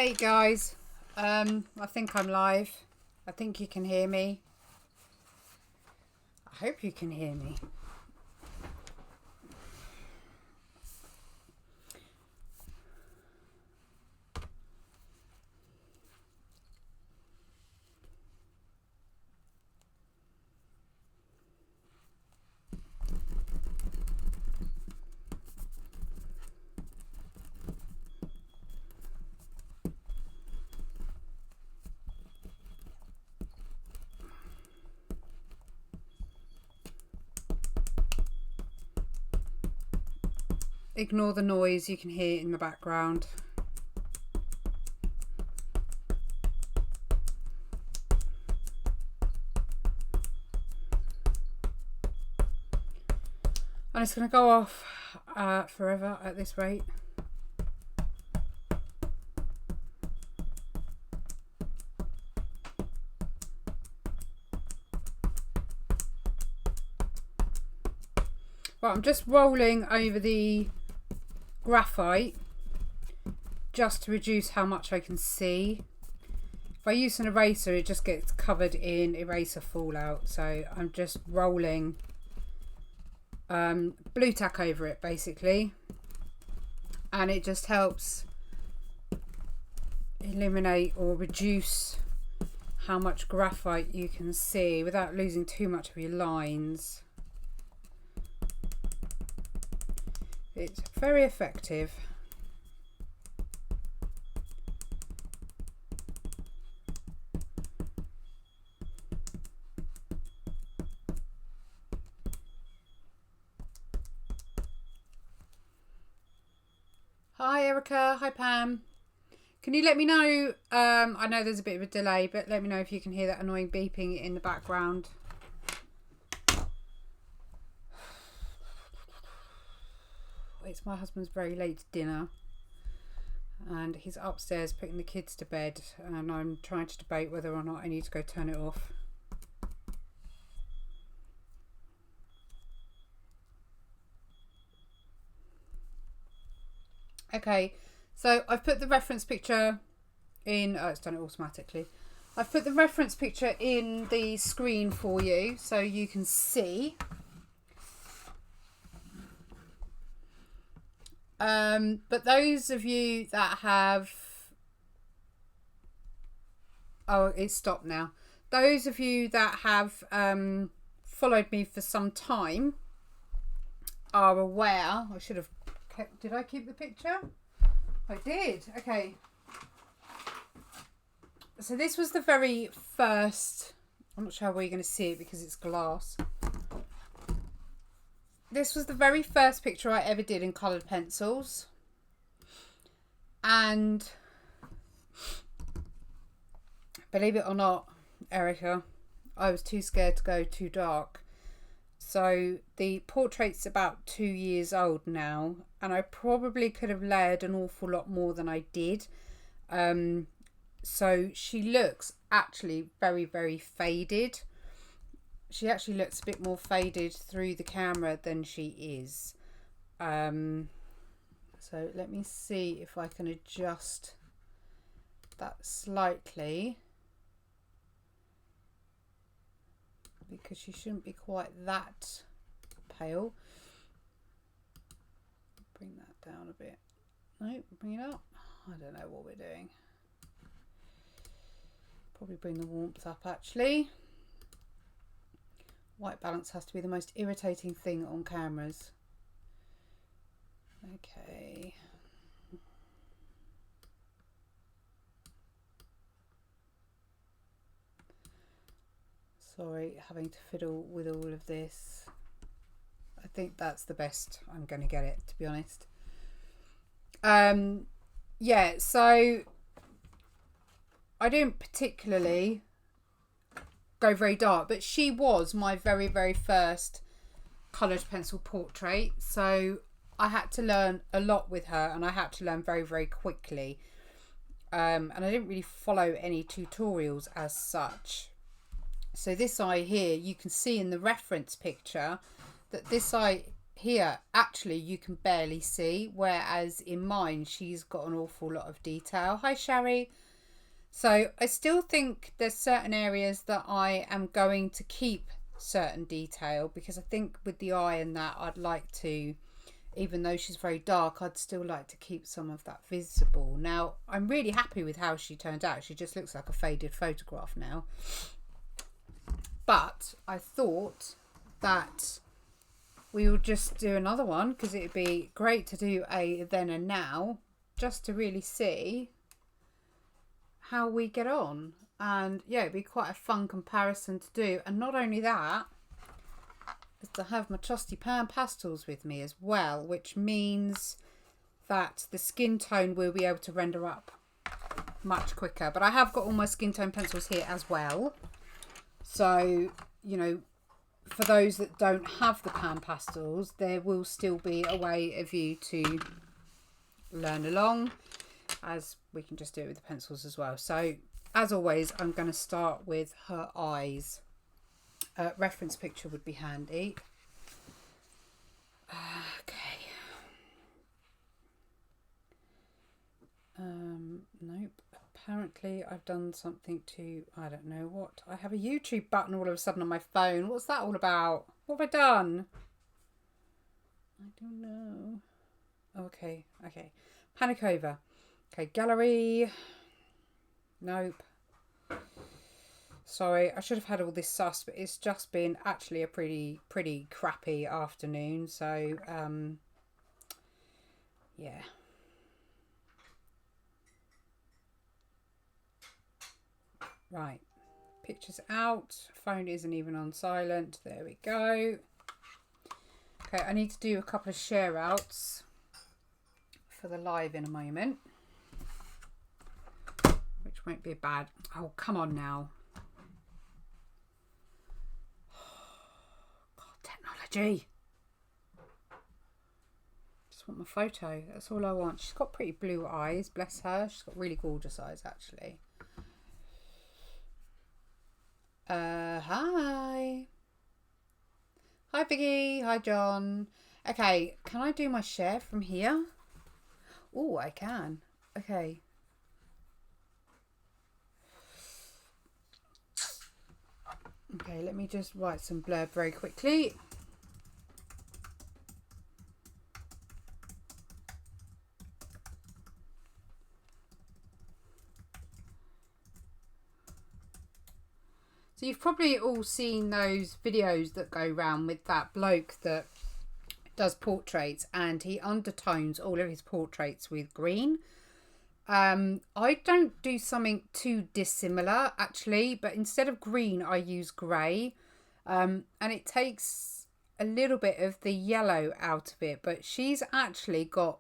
Hey guys, I think I'm live. I think you can hear me. I hope you can hear me. Ignore the noise you can hear in the background. And it's going to go off forever at this rate. Well, I'm just rolling over the graphite just to reduce how much I can see. If I use an eraser, it just gets covered in eraser fallout, so I'm just rolling blue tack over it basically, and it just helps eliminate or reduce how much graphite you can see without losing too much of your lines. It's very effective. Hi Erica, hi Pam. Can you let me know, I know there's a bit of a delay, but let me know if you can hear that annoying beeping in the background. It's my husband's very late dinner and he's upstairs putting the kids to bed, and I'm trying to debate whether or not I need to go turn it off. Okay, so I've put the reference picture in, oh, it's done it automatically. I've put the reference picture in the screen for you so you can see. But those of you that have, oh, it's stopped now. Those of you that have followed me for some time are aware, I should have kept, did I keep the picture? I did, okay. So this was the very first, I'm not sure how you're going to see it because it's glass. This was the very first picture I ever did in coloured pencils, and believe it or not, Erica, I was too scared to go too dark. So the portrait's about 2 years old now, and I probably could have layered an awful lot more than I did. So she looks actually very, very faded. She actually looks a bit more faded through the camera than she is. So let me see if I can adjust that slightly, because she shouldn't be quite that pale. Bring that down a bit. No, bring it up. I don't know what we're doing. Probably bring the warmth up actually. White balance has to be the most irritating thing on cameras. Okay. Sorry, having to fiddle with all of this. I think that's the best I'm going to get it, to be honest. Yeah, so I didn't particularly go very dark, but she was my very, very first coloured pencil portrait, so I had to learn a lot with her, and I had to learn very, very quickly, and I didn't really follow any tutorials as such. So this eye here, you can see in the reference picture that this eye here actually you can barely see, whereas in mine she's got an awful lot of detail. Hi Sherry. So I still think there's certain areas that I am going to keep certain detail, because I think with the eye and that, I'd like to, even though she's very dark, I'd still like to keep some of that visible. Now I'm really happy with how she turned out. She just looks like a faded photograph now, but I thought that we will just do another one, because it'd be great to do a then and now, just to really see how we get on. And yeah, it'd be quite a fun comparison to do. And not only that, is to have my trusty Panpastels with me as well, which means that the skin tone will be able to render up much quicker. But I have got all my skin tone pencils here as well, so you know, for those that don't have the Panpastels, there will still be a way of you to learn along, as we can just do it with the pencils as well. So as always, I'm going to start with her eyes. Reference picture would be handy. Okay. Nope. Apparently I've done something to, I don't know what. I have a YouTube button all of a sudden on my phone. What's that all about? What have I done? I don't know. Okay. Panic over. Okay, gallery. Nope. Sorry, I should have had all this sus, but it's just been actually a pretty crappy afternoon. So, yeah. Right, picture's out. Phone isn't even on silent. There we go. Okay, I need to do a couple of share outs for the live in a moment, which won't be bad. Oh, come on now. God, technology. Just want my photo. That's all I want. She's got pretty blue eyes, bless her. She's got really gorgeous eyes, actually. Hi. Hi, Biggie. Hi, John. Okay, can I do my share from here? Oh, I can. Okay. Okay, let me just write some blurb very quickly. So you've probably all seen those videos that go around with that bloke that does portraits, and he undertones all of his portraits with green. I don't do something too dissimilar actually, but instead of green I use grey, and it takes a little bit of the yellow out of it, but she's actually got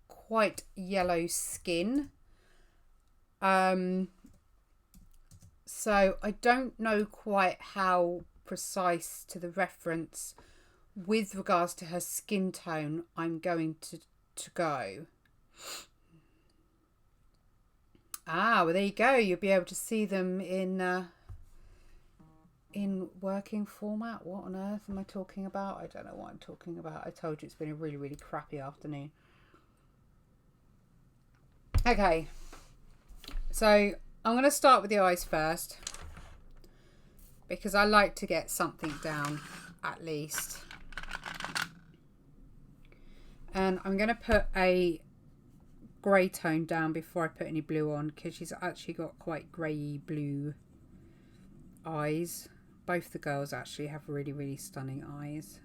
quite yellow skin. So I don't know quite how precise to the reference with regards to her skin tone I'm going to go. Well, there you go. You'll be able to see them in working format. What on earth am I talking about? I don't know what I'm talking about. I told you it's been a really crappy afternoon. Okay, so I'm going to start with the eyes first, because I like to get something down at least. And I'm going to put a grey tone down before I put any blue on, because she's actually got quite grey blue eyes. Both the girls actually have really stunning eyes.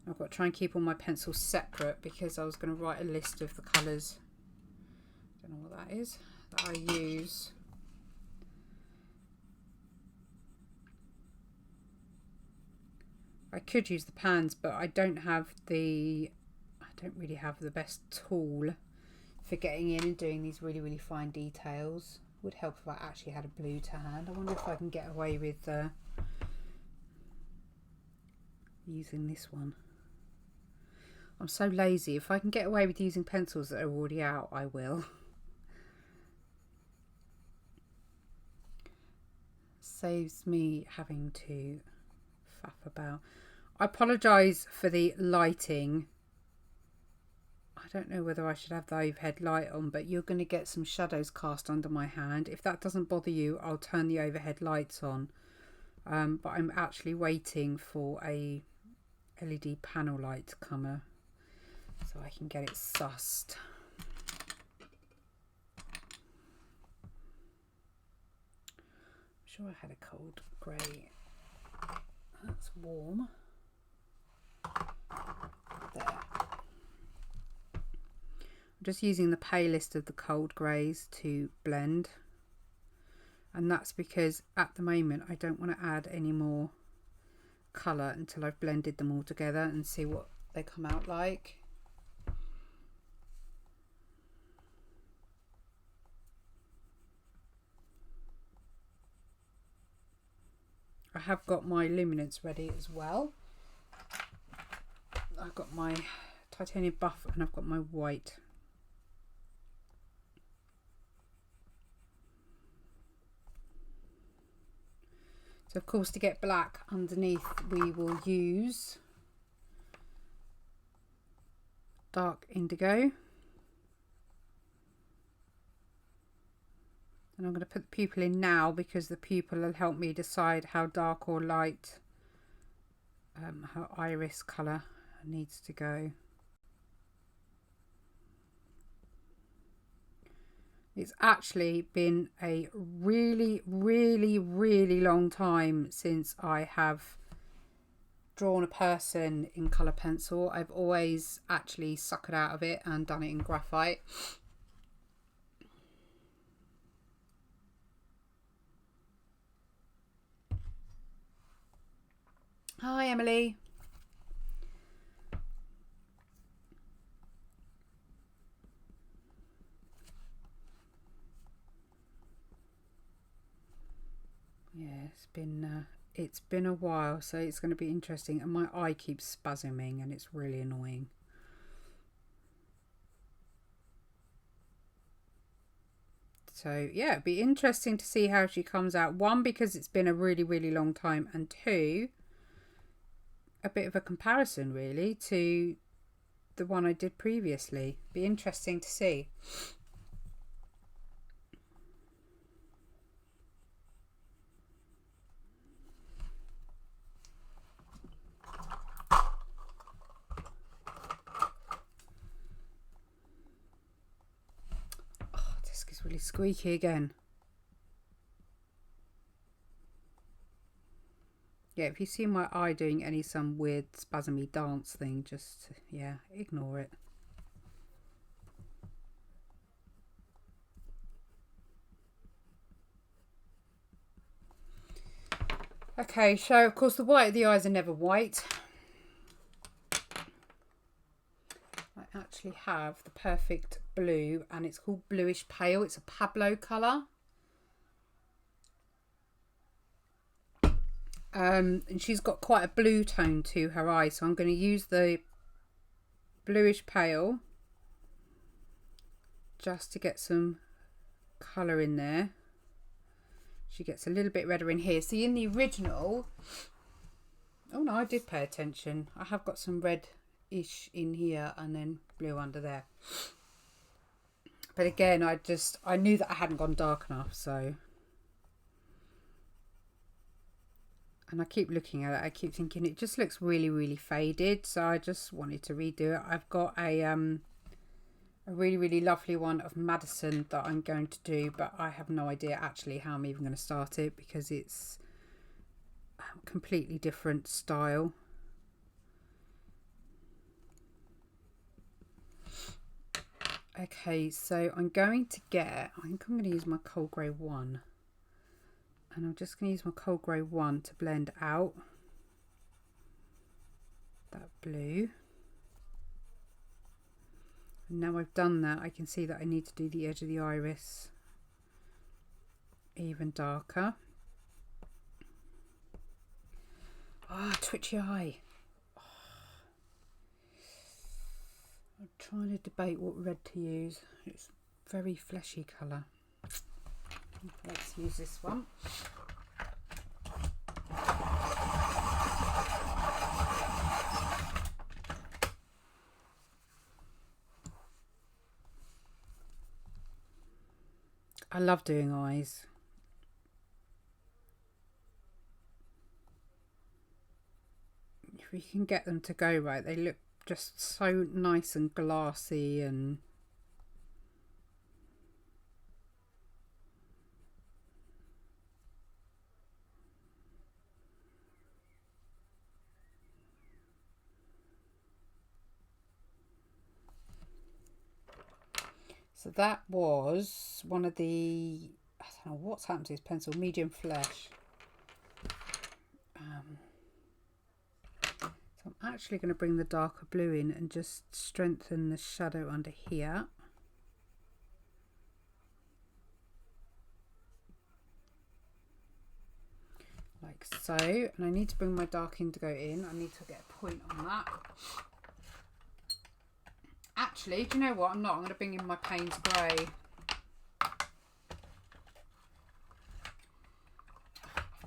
I've got to try and keep all my pencils separate, because I was going to write a list of the colours. Don't know what that is. That I use. I could use the pans, but I don't really have the best tool for getting in and doing these really fine details. Would help if I actually had a blue to hand. I wonder if I can get away with using this one. I'm so lazy. If I can get away with using pencils that are already out, I will. Saves me having to faff about. I apologise for the lighting. I don't know whether I should have the overhead light on, but you're going to get some shadows cast under my hand. If that doesn't bother you, I'll turn the overhead lights on. But I'm actually waiting for a LED panel light to come so I can get it sussed. I'm sure I had a cold grey. That's warm. There. I'm just using the palest of the cold greys to blend, and that's because at the moment I don't want to add any more colour until I've blended them all together and see what they come out like. I have got my Luminance ready as well. I've got my titanium buff and I've got my white. So of course, to get black underneath, we will use dark indigo. And I'm going to put the pupil in now because the pupil will help me decide how dark or light her iris colour needs to go. It's actually been a really long time since I have drawn a person in colour pencil. I've always actually suckered out of it and done it in graphite. Hi Emily. Yeah, it's been a while, so it's going to be interesting, and my eye keeps spasming and it's really annoying. So yeah, it'd be interesting to see how she comes out. One, because it's been a really long time, and two, a bit of a comparison really to the one I did previously. Be interesting to see. Oh, this is really squeaky again. Yeah, if you see my eye doing some weird spasmy dance thing, just, yeah, ignore it. Okay, so of course the white of the eyes are never white. I actually have the perfect blue, and it's called Blueish Pale. It's a Pablo colour. And she's got quite a blue tone to her eye, so I'm going to use the Blueish Pale just to get some colour in there. She gets a little bit redder in here. See, in the original, oh no, I did pay attention. I have got some red-ish in here and then blue under there. But again, I knew that I hadn't gone dark enough, so. And I keep looking at it, I keep thinking it just looks really faded, so I just wanted to redo it. I've got a really lovely one of Madison that I'm going to do, but I have no idea actually how I'm even going to start it because it's a completely different style. Okay, so I think I'm going to use my cold grey 1. And I'm just going to use my cold grey 1 to blend out that blue. And now I've done that, I can see that I need to do the edge of the iris even darker. Ah, twitchy eye. Oh. I'm trying to debate what red to use. It's very fleshy colour. Let's use this one. I love doing eyes. If you can get them to go right, they look just so nice and glassy and so that was one of the, I don't know what's happened to this pencil, medium flesh. So I'm actually going to bring the darker blue in and just strengthen the shadow under here. Like so. And I need to bring my dark indigo in. I need to get a point on that. Actually, do you know what? I'm not. I'm going to bring in my Paynes Grey. I've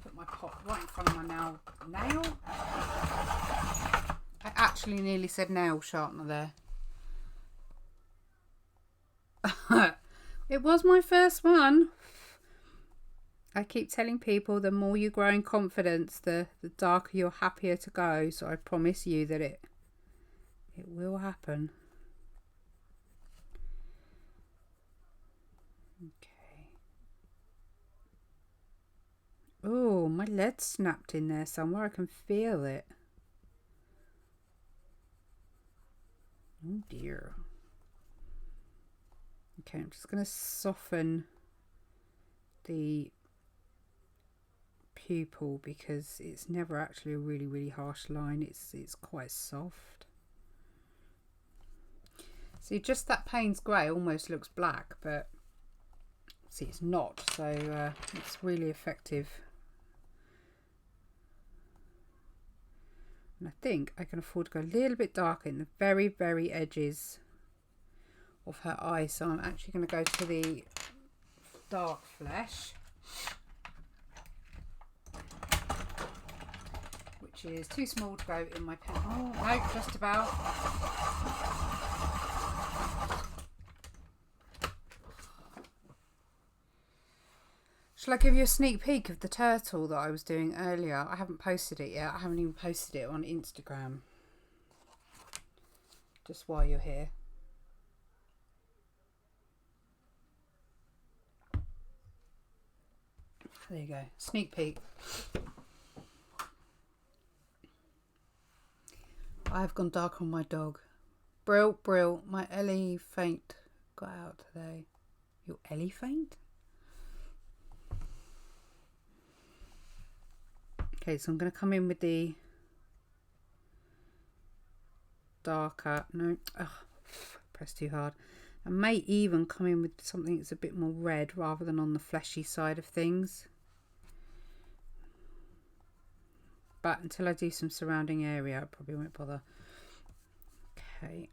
put my pot right in front of my nail. I actually nearly said nail sharpener there. It was my first one. I keep telling people the more you grow in confidence, the darker you're happier to go. So I promise you that it will happen. Okay. Oh, my lead snapped in there somewhere. I can feel it. Oh dear. Okay, I'm just going to soften the pupil because it's never actually a really harsh line. It's quite soft. See, just that Paynes Grey almost looks black, but see, it's not. So it's really effective. And I think I can afford to go a little bit darker in the very edges of her eye. So I'm actually going to go to the dark flesh, which is too small to go in my pen. Oh, no, just about. Shall I give you a sneak peek of the turtle that I was doing earlier? I haven't posted it yet. I haven't even posted it on Instagram. Just while you're here. There you go. Sneak peek. I've gone dark on my dog. Brill. My elephant got out today. Your elephant? Okay, so I'm going to come in with the darker. No, pressed too hard. I may even come in with something that's a bit more red rather than on the fleshy side of things. But until I do some surrounding area, I probably won't bother. Okay.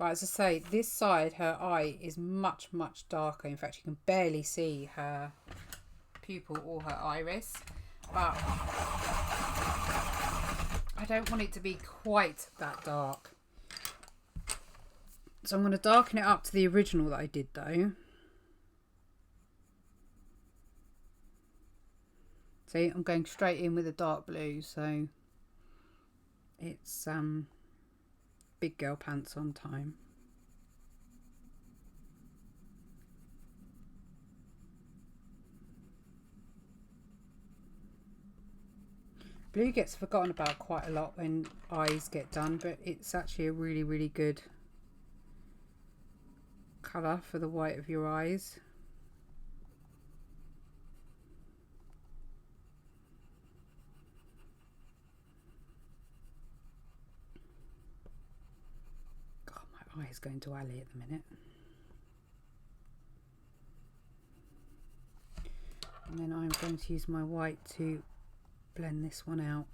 Right, as I say, this side, her eye is much darker. In fact, you can barely see her pupil or her iris. But I don't want it to be quite that dark. So I'm going to darken it up to the original that I did though. See, I'm going straight in with a dark blue, so it's big girl pants on time. Blue gets forgotten about quite a lot when eyes get done, but it's actually a really good colour for the white of your eyes. God, my eye is going to alley at the minute. And then I'm going to use my white to blend this one out.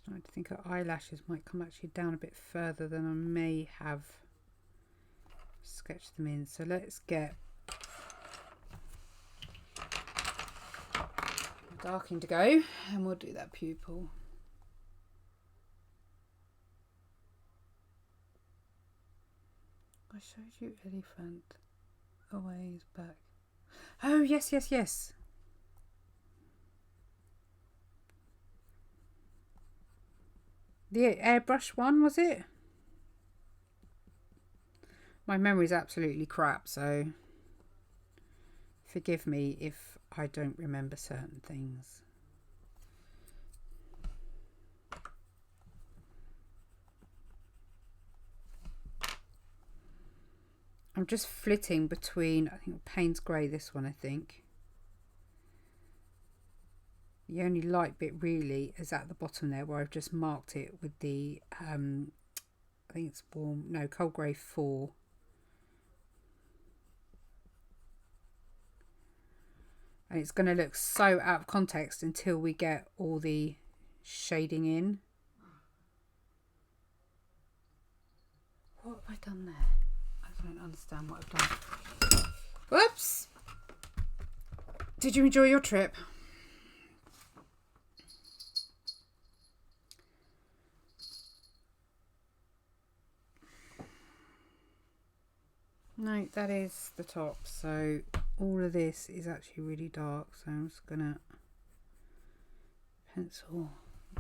Starting to think her eyelashes might come actually down a bit further than I may have sketched them in. So let's get dark indigo and we'll do that pupil. I showed you elephant a ways back. Oh yes, yes, yes. The airbrush one, was it? My memory's absolutely crap, so forgive me if I don't remember certain things. I'm just flitting between, I think, Paynes Grey, this one, I think. The only light bit really is at the bottom there where I've just marked it with the, I think it's warm, no, Cold Grey 4. And it's going to look so out of context until we get all the shading in. What have I done there? I don't understand what I've done. Whoops! Did you enjoy your trip? No, that is the top. So all of this is actually really dark. So I'm just going to pencil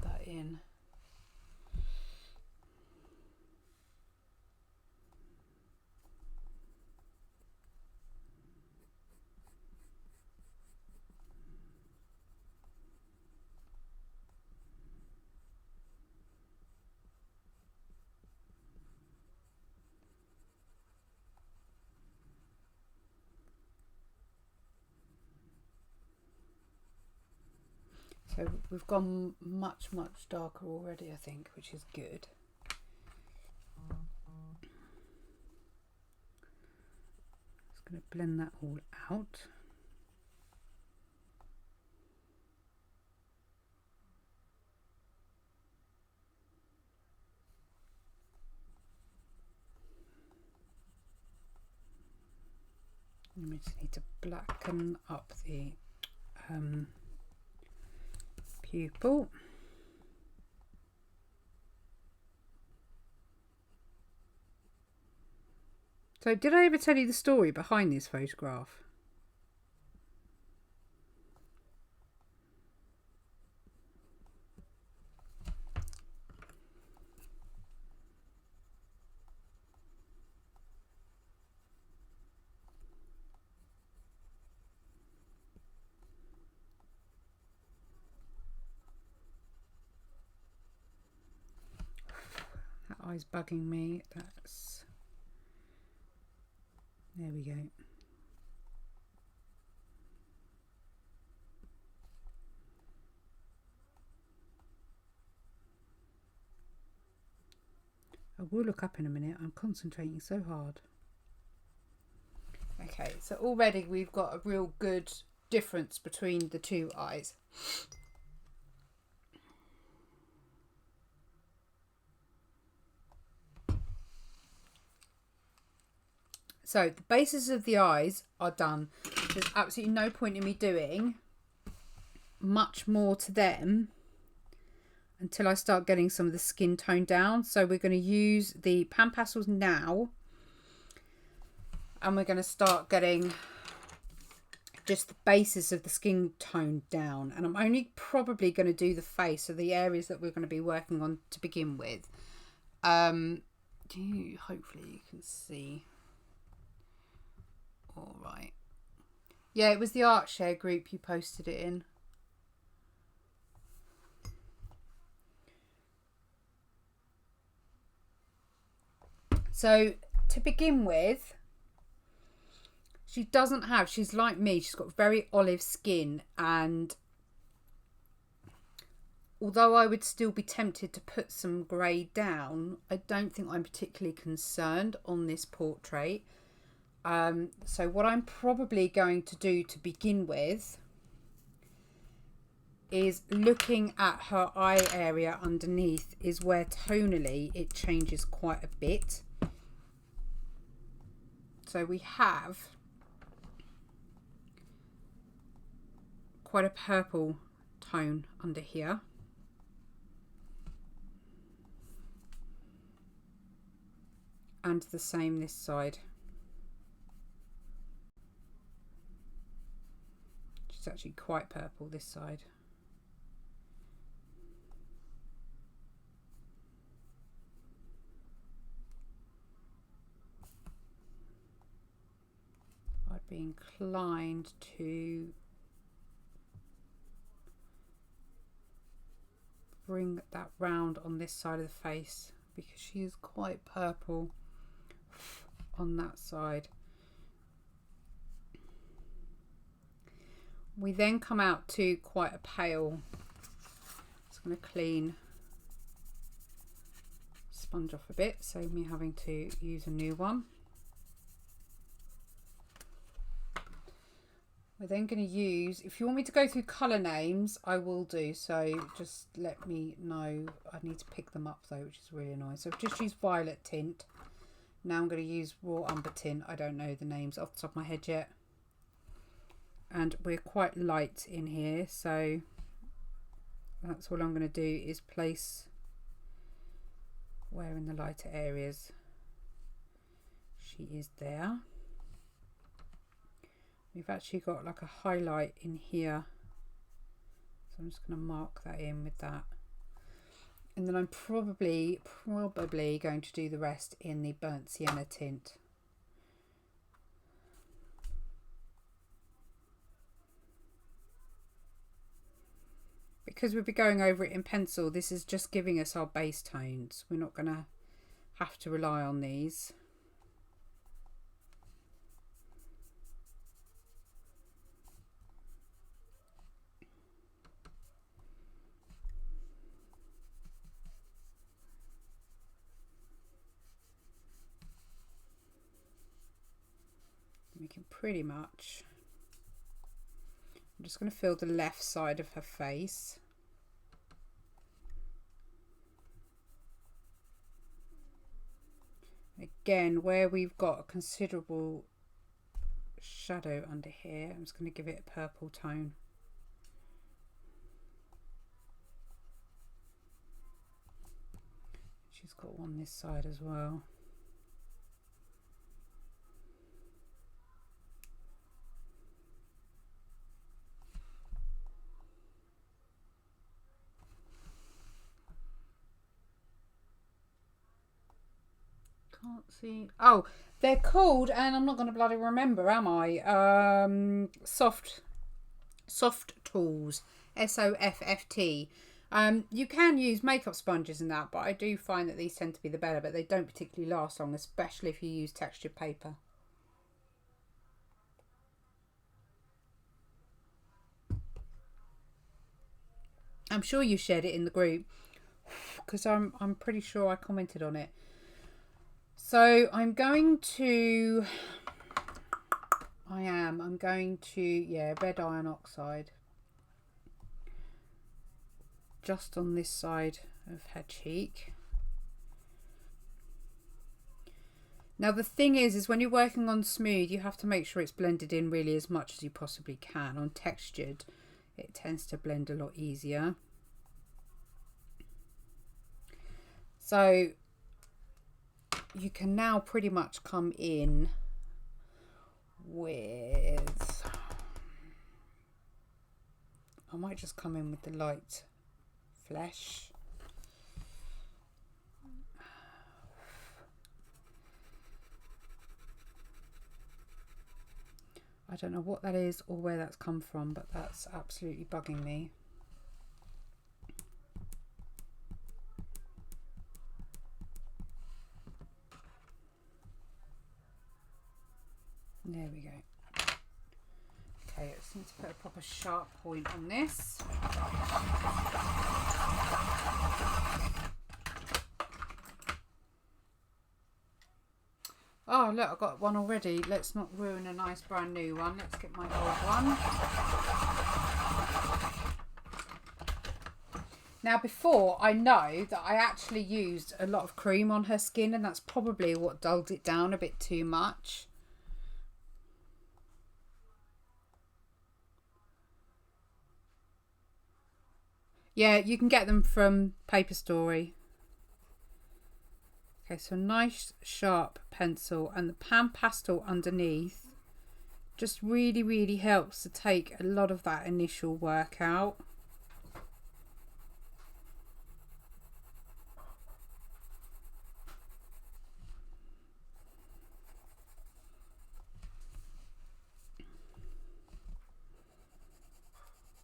that in. So we've gone much, much darker already, I think, which is good. Just going to blend that all out. And we just need to blacken up the pupil. So did I ever tell you the story behind this photograph? Eye's bugging me. That's, there we go. I will look up in a minute. I'm concentrating so hard. Okay, so already we've got a real good difference between the two eyes. So the bases of the eyes are done. There's absolutely no point in me doing much more to them until I start getting some of the skin tone down. So we're going to use the Panpastels now, and we're going to start getting just the basis of the skin tone down. And I'm only probably going to do the face, so the areas that we're going to be working on to begin with. Hopefully you can see. All right. Yeah, it was the art share group you posted it in. So to begin with, she doesn't have, she's like me, she's got very olive skin, and although I would still be tempted to put some grey down, I don't think I'm particularly concerned on this portrait. So what I'm probably going to do to begin with is looking at her eye area underneath is where tonally it changes quite a bit. So we have quite a purple tone under here. And the same this side. It's actually quite purple this side. I'd be inclined to bring that round on this side of the face because she is quite purple on that side. We then come out to quite a pale. Just going to clean, sponge off a bit, save me having to use a new one. We're then going to use, if you want me to go through colour names, I will do, so just let me know. I need to pick them up though, which is really annoying. So I've just used violet tint. Now I'm going to use raw umber tint. I don't know the names off the top of my head yet. And we're quite light in here, so that's all I'm going to do is place where in the lighter areas she is there. We've actually got like a highlight in here, so I'm just going to mark that in with that, and then I'm probably going to do the rest in the burnt sienna tint. Because we'll be going over it in pencil, this is just giving us our base tones. We're not going to have to rely on these. We can pretty much, I'm just going to fill the left side of her face. Again, where we've got a considerable shadow under here, I'm just going to give it a purple tone. She's got one this side as well. Can't see. Oh, they're called, and I'm not going to bloody remember, am I? Soft Tools, SOFFT. You can use makeup sponges in that, but I do find that these tend to be the better, but they don't particularly last long, especially if you use textured paper. I'm sure you shared it in the group because I'm pretty sure I commented on it. So I'm going to, yeah, red iron oxide just on this side of her cheek. Now the thing is when you're working on smooth, you have to make sure it's blended in really as much as you possibly can. On textured, it tends to blend a lot easier. So you can now pretty much come in with, I might just come in with the light flesh. I don't know what that is or where that's come from, but that's absolutely bugging me. There we go. Okay, I just need to put a proper sharp point on this. Oh look, I've got one already. Let's not ruin a nice brand new one. Let's get my old one. Now before, I know that I actually used a lot of cream on her skin, and that's probably what dulled it down a bit too much. Yeah, you can get them from Paper Story. Okay, so a nice sharp pencil, and the Panpastel underneath just really, really helps to take a lot of that initial work out.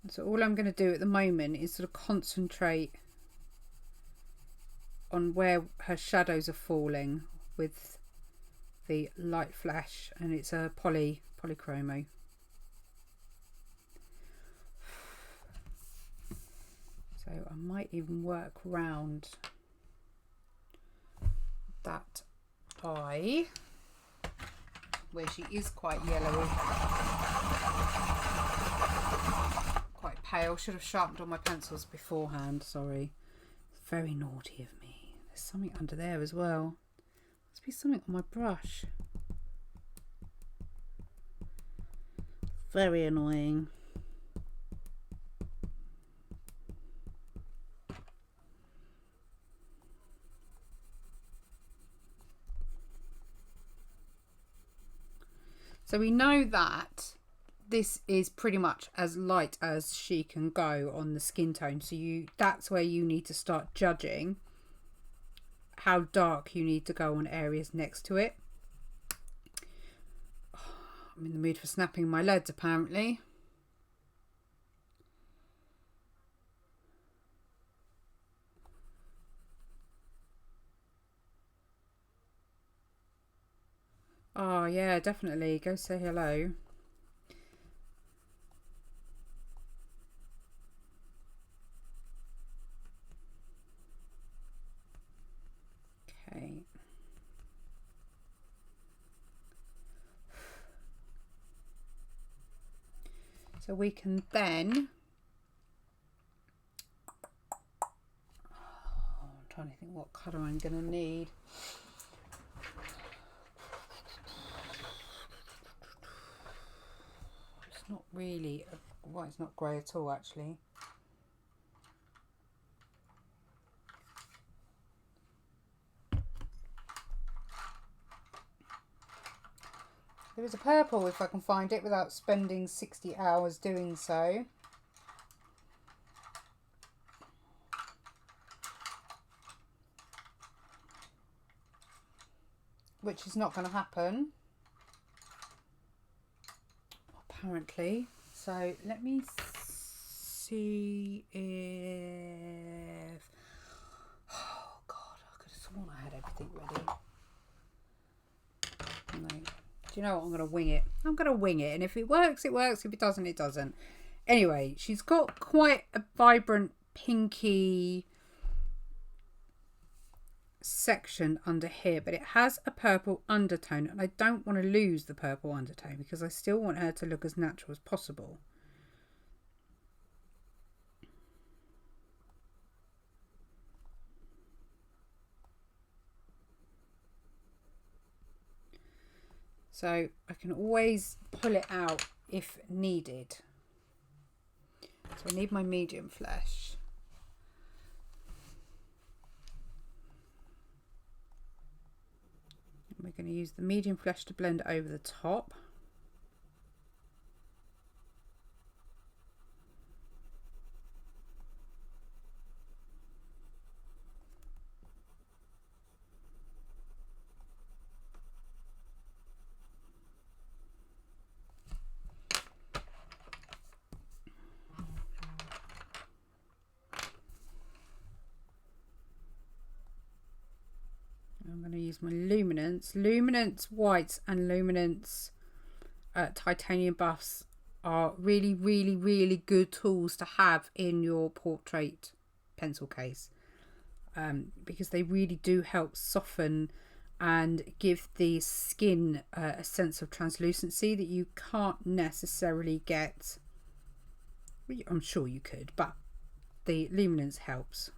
So all I'm going to do at the moment is sort of concentrate on where her shadows are falling with the light flash, and it's a Polychromo. So I might even work round that eye where she is quite yellowy, quite pale. Should have sharpened all my pencils beforehand, sorry. Very naughty of me. There's something under there as well. Must be something on my brush. Very annoying. So we know that this is pretty much as light as she can go on the skin tone. So that's where you need to start judging how dark you need to go on areas next to it. Oh, I'm in the mood for snapping my leads apparently. Oh yeah, definitely. Go say hello. Okay. So we can then... I'm trying to think what colour I'm going to need. It's not really... Well, it's not grey at all, actually. There is a purple if I can find it without spending 60 hours doing so. Which is not going to happen, apparently. So let me see if... Oh God, I could have sworn I had everything ready. No. Do you know what? I'm going to wing it. I'm going to wing it. And if it works, it works. If it doesn't, it doesn't. Anyway, she's got quite a vibrant pinky section under here, but it has a purple undertone, and I don't want to lose the purple undertone because I still want her to look as natural as possible. So I can always pull it out if needed. So I need my medium flesh. We're going to use the medium flesh to blend over the top. I'm going to use my Luminance whites and Luminance titanium buffs are really, really, really good tools to have in your portrait pencil case, because they really do help soften and give the skin a sense of translucency that you can't necessarily get. I'm sure you could, but the Luminance helps.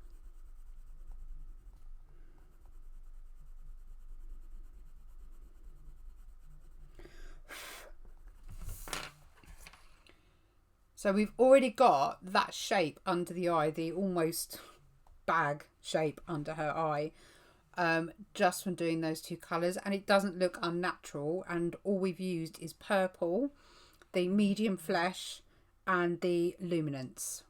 So we've already got that shape under the eye, the almost bag shape under her eye, just from doing those two colours, and it doesn't look unnatural. And all we've used is purple, the medium flesh, and the Luminance.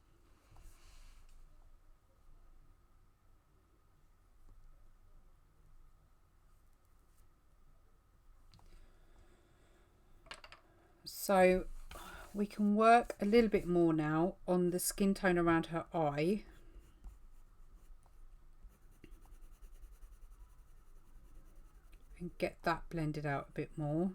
So we can work a little bit more now on the skin tone around her eye. And get that blended out a bit more.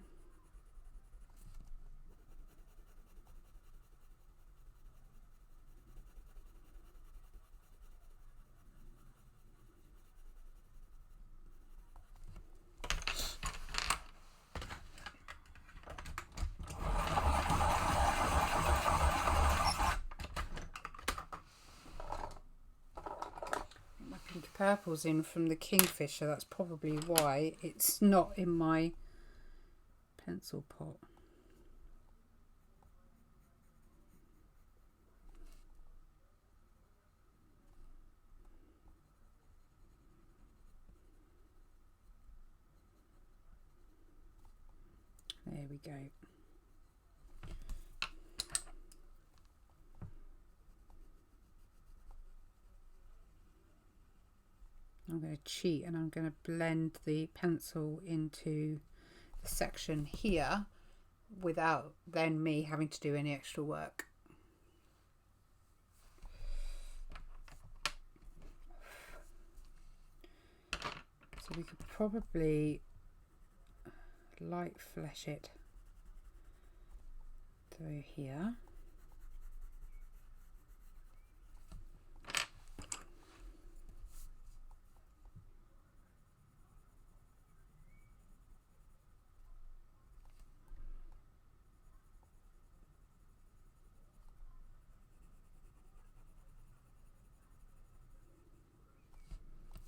Purple's in from the Kingfisher, that's probably why it's not in my pencil pot. There we go. I'm going to cheat and I'm going to blend the pencil into the section here without then me having to do any extra work. So we could probably light flesh it through here.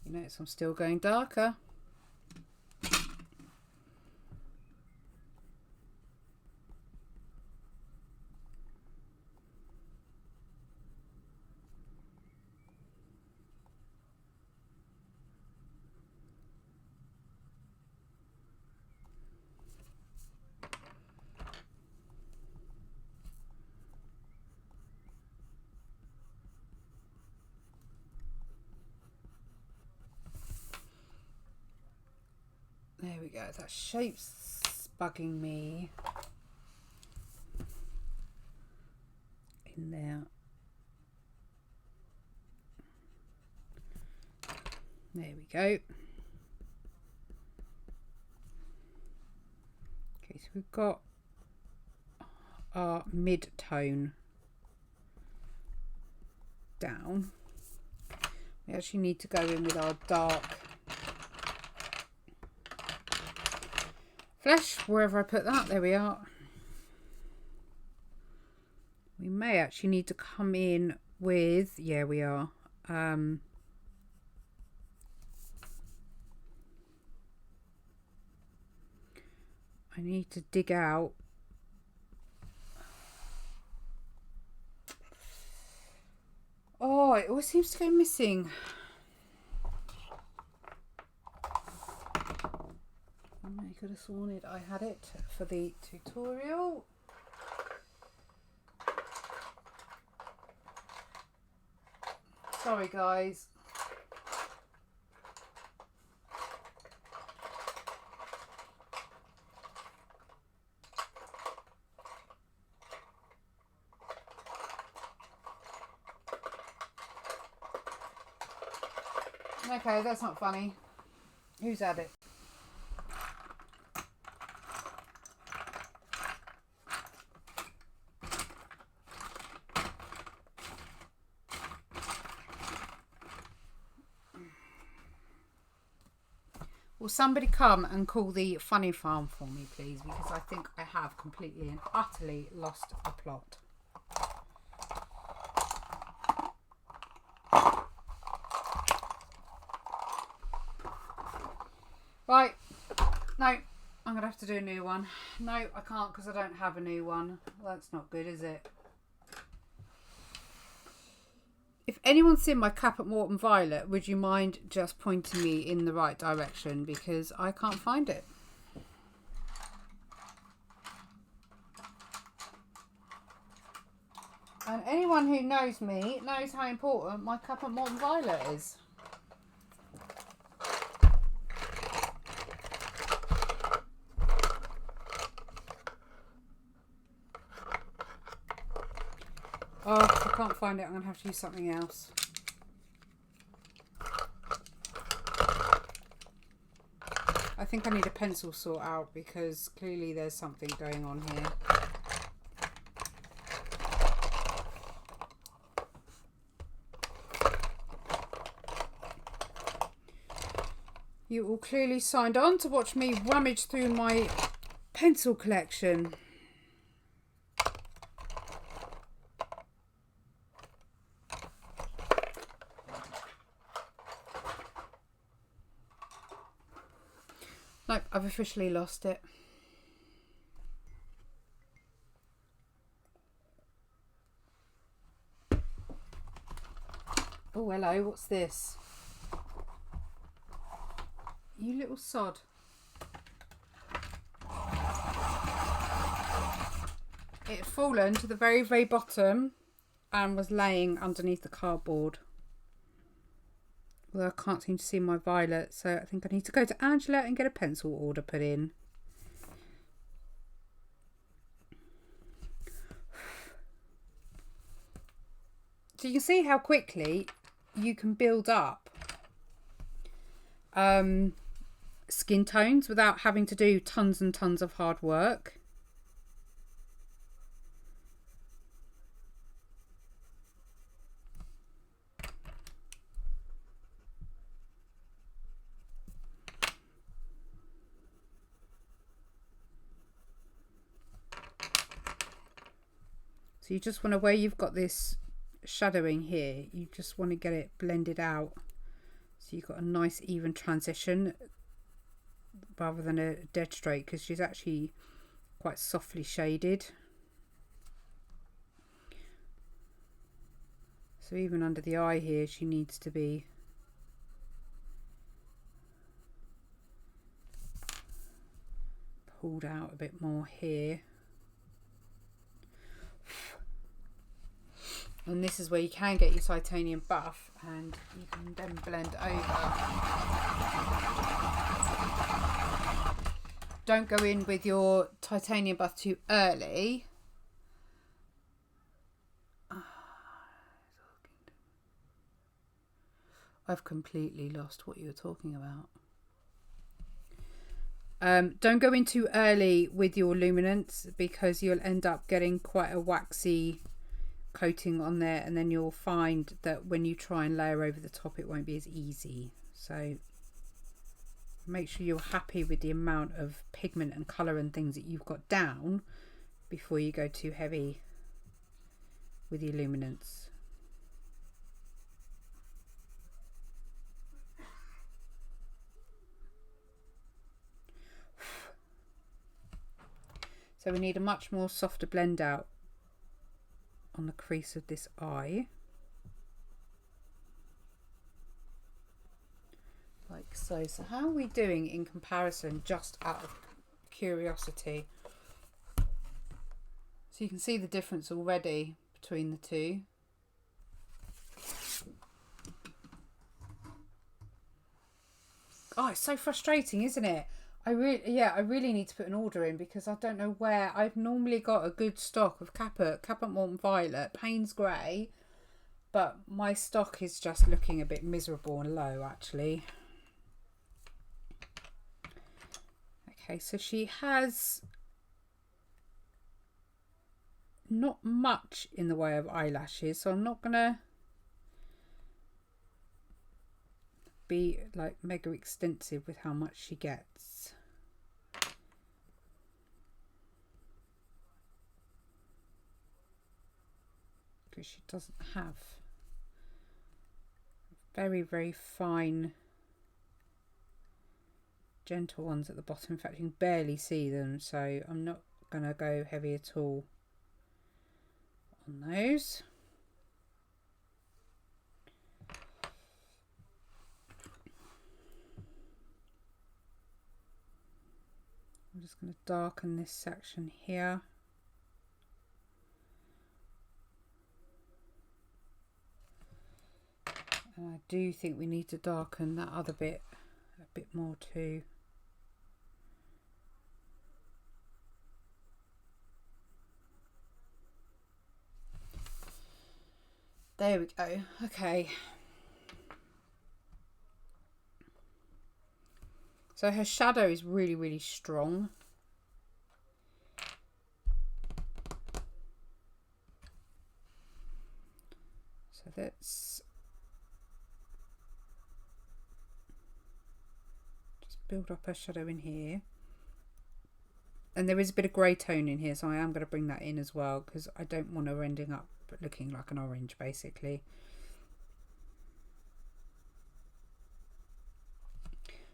Notice I'm still going darker. There we go, that shape's bugging me in there. There we go. Okay, so we've got our mid-tone down. We actually need to go in with our dark flesh, wherever I put that. There we are. We may actually need to come in with, yeah, we are. I need to dig out it always seems to go missing. I could have sworn it. I had it for the tutorial. Sorry, guys. Okay, that's not funny. Who's had it? Will somebody come and call the funny farm for me, please? Because I think I have completely and utterly lost the plot. Right. No, I'm going to have to do a new one. No, I can't because I don't have a new one. Well, that's not good, is it? If anyone's seen my Caput Mortem Violet, would you mind just pointing me in the right direction? Because I can't find it. And anyone who knows me knows how important my Caput Mortem Violet is. Oh, I can't find it. I'm going to have to use something else. I think I need a pencil sort out because clearly there's something going on here. You all clearly signed on to watch me rummage through my pencil collection. Nope, I've officially lost it. Oh, hello, what's this? You little sod. It had fallen to the very, very bottom and was laying underneath the cardboard. Well, I can't seem to see my violet, so I think I need to go to Angela and get a pencil order put in. So you can see how quickly you can build up skin tones without having to do tons and tons of hard work. So you just want to, where you've got this shadowing here, you just want to get it blended out so you've got a nice even transition rather than a dead straight, because she's actually quite softly shaded. So even under the eye here she needs to be pulled out a bit more here. And this is where you can get your titanium buff and you can then blend over. Don't go in with your titanium buff too early. I've completely lost what you were talking about. Don't go in too early with your luminance because you'll end up getting quite a waxy coating on there, and then you'll find that when you try and layer over the top it won't be as easy. So make sure you're happy with the amount of pigment and colour and things that you've got down before you go too heavy with your luminance. So we need a much more softer blend out on the crease of this eye, like so. So how are we doing in comparison, just out of curiosity? So you can see the difference already between the two. Oh, it's so frustrating, isn't it? I really need to put an order in because I don't know where. I've normally got a good stock of Caput Mortem Violet, Paynes Grey, but my stock is just looking a bit miserable and low actually. Okay, so she has not much in the way of eyelashes, so I'm not gonna be like mega extensive with how much she gets. Because she doesn't have very, very fine gentle ones at the bottom. In fact, you can barely see them, so I'm not going to go heavy at all on those. I'm just going to darken this section here. And I do think we need to darken that other bit a bit more too. There we go. Okay. So her shadow is really, really strong. So let's just build up her shadow in here. And there is a bit of grey tone in here, so I am going to bring that in as well, because I don't want her ending up looking like an orange, basically.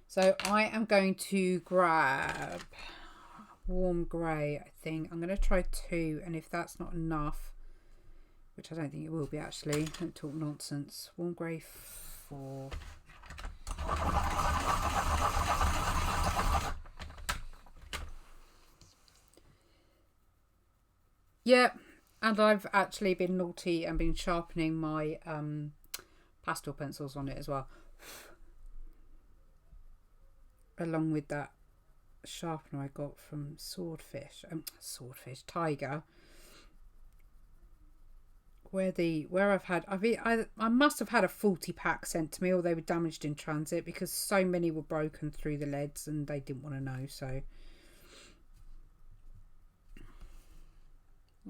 So I am going to grab warm grey, I think. I'm going to try 2, and if that's not enough, which I don't think it will be actually, don't talk nonsense. Warm grey 4. Yeah, and I've actually been naughty and been sharpening my pastel pencils on it as well, along with that sharpener I got from Tiger, where I must have had a 40 pack sent to me, or they were damaged in transit, because so many were broken through the leads and they didn't want to know. So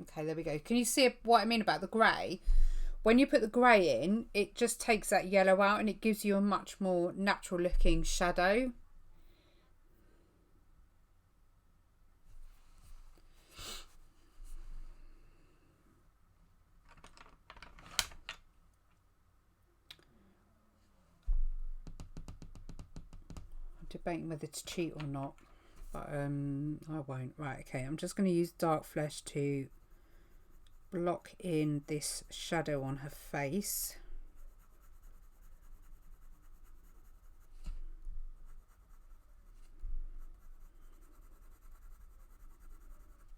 okay, there we go. Can you see what I mean about the grey? When you put the grey in, it just takes that yellow out and it gives you a much more natural looking shadow. I'm debating whether to cheat or not, but I won't. Right, okay, I'm just going to use Dark Flesh to block in this shadow on her face.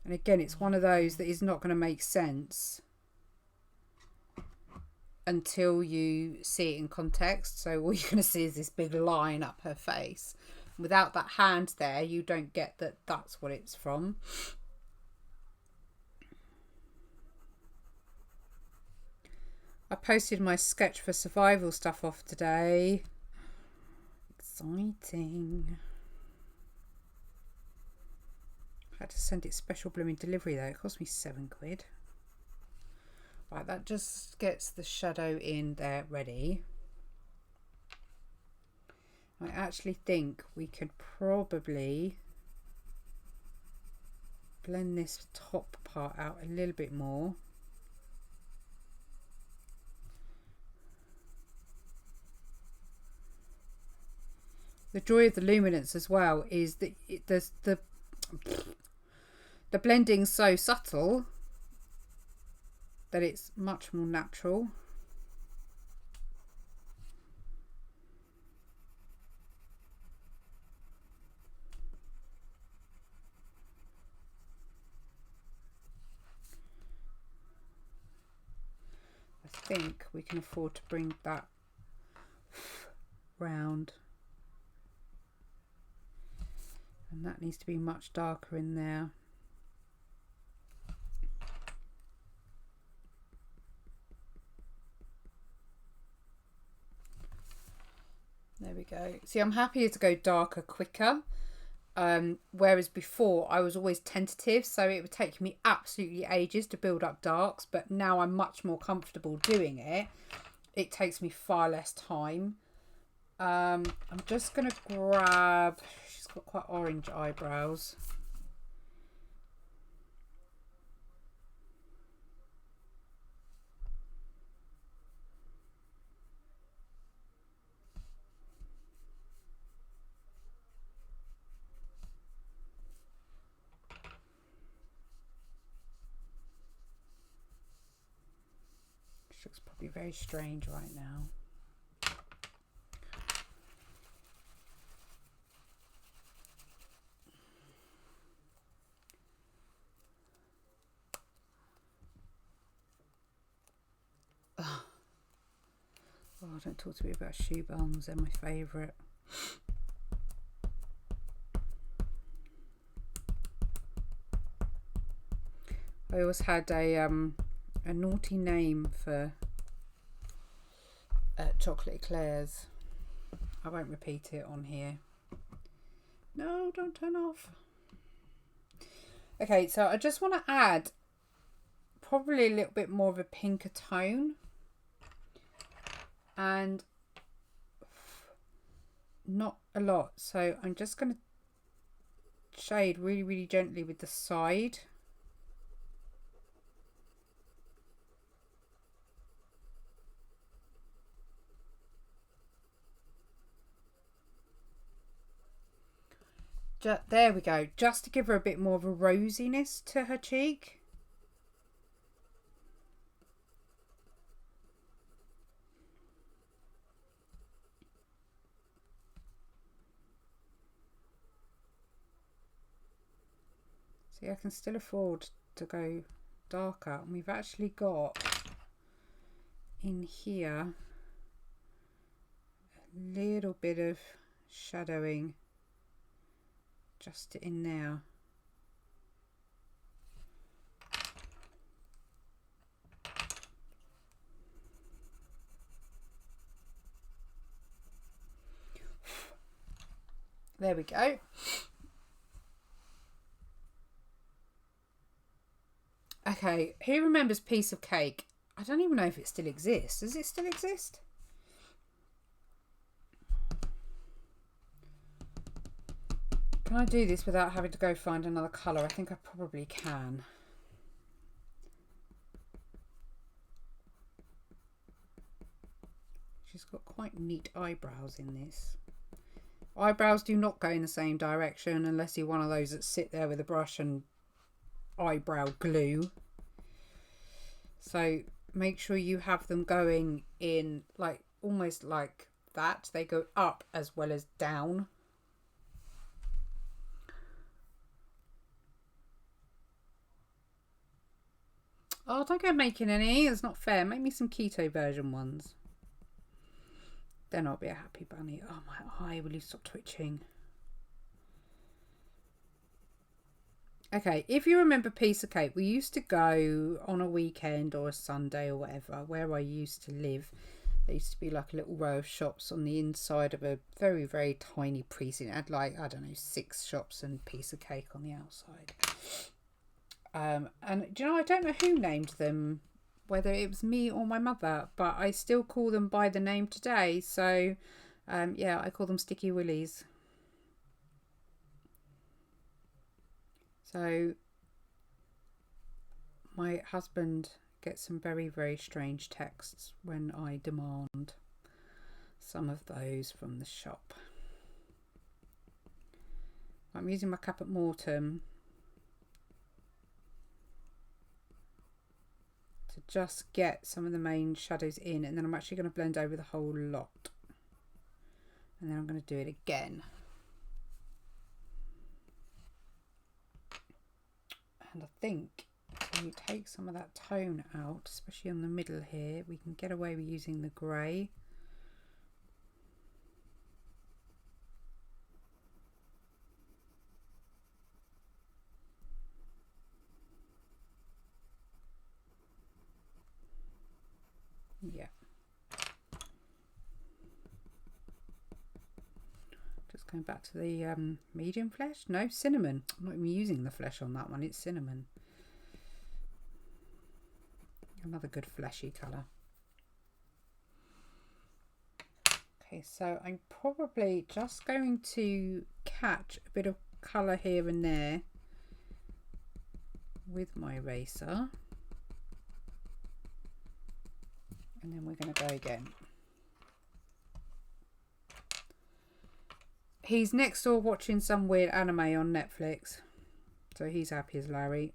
And again, it's one of those that is not going to make sense until you see it in context. So all you're going to see is this big line up her face. Without that hand there, you don't get that that's what it's from. I posted my Sketch for Survival stuff off today. Exciting. I had to send it special blooming delivery though. It cost me £7. Right, that just gets the shadow in there ready. I actually think we could probably blend this top part out a little bit more. The joy of the Luminance as well is that the blending's so subtle that it's much more natural. I think we can afford to bring that round. And that needs to be much darker in there. There we go. See, I'm happier to go darker quicker. Whereas before I was always tentative, so it would take me absolutely ages to build up darks, but now I'm much more comfortable doing it. It takes me far less time. I'm just going to grab, she's got quite orange eyebrows. She looks probably very strange right now. Oh, don't talk to me about shoe buns. They're my favourite. I always had a naughty name for chocolate eclairs. I won't repeat it on here. No, don't turn off. Okay, so I just want to add probably a little bit more of a pinker tone. And not a lot. So I'm just going to shade really, really gently with the side. There we go, just to give her a bit more of a rosiness to her cheek. See, I can still afford to go darker, and we've actually got in here a little bit of shadowing just in there. There we go. Okay, who remembers Piece of Cake? I don't even know if it still exists. Does it still exist? Can I do this without having to go find another colour? I think I probably can. She's got quite neat eyebrows in this. Eyebrows do not go in the same direction unless you're one of those that sit there with a brush and eyebrow glue. So make sure you have them going in like almost like that. They go up as well as down. Oh, don't go making any. It's not fair. Make me some keto version ones. Then I'll be a happy bunny. Oh, my eye. Will you stop twitching? Okay, if you remember Piece of Cake, we used to go on a weekend or a Sunday or whatever, where I used to live. There used to be like a little row of shops on the inside of a very, very tiny precinct. It had like, I don't know, 6 shops and Piece of Cake on the outside. And do you know, I don't know who named them, whether it was me or my mother, but I still call them by the name today. So, yeah, I call them Sticky Willies. So, my husband gets some very, very strange texts when I demand some of those from the shop. I'm using my Cap at Mortem to just get some of the main shadows in, and then I'm actually going to blend over the whole lot, and then I'm going to do it again. And I think if we take some of that tone out, especially on the middle here, we can get away with using the grey. Yeah. Just going back to the medium flesh. No, cinnamon. I'm not even using the flesh on that one. It's cinnamon. Another good fleshy colour. Okay, so I'm probably just going to catch a bit of colour here and there with my eraser. And then we're going to go again. He's next door watching some weird anime on Netflix. So he's happy as Larry.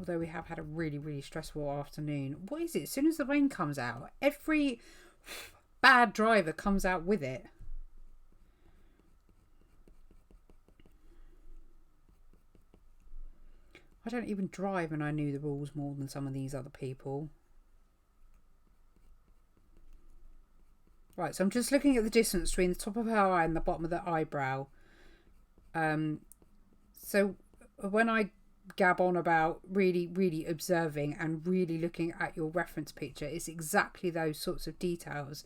Although we have had a really, really stressful afternoon. What is it? As soon as the rain comes out, every bad driver comes out with it. I don't even drive and I knew the rules more than some of these other people. Right, so I'm just looking at the distance between the top of her eye and the bottom of the eyebrow. So when I gab on about really, really observing and really looking at your reference picture, it's exactly those sorts of details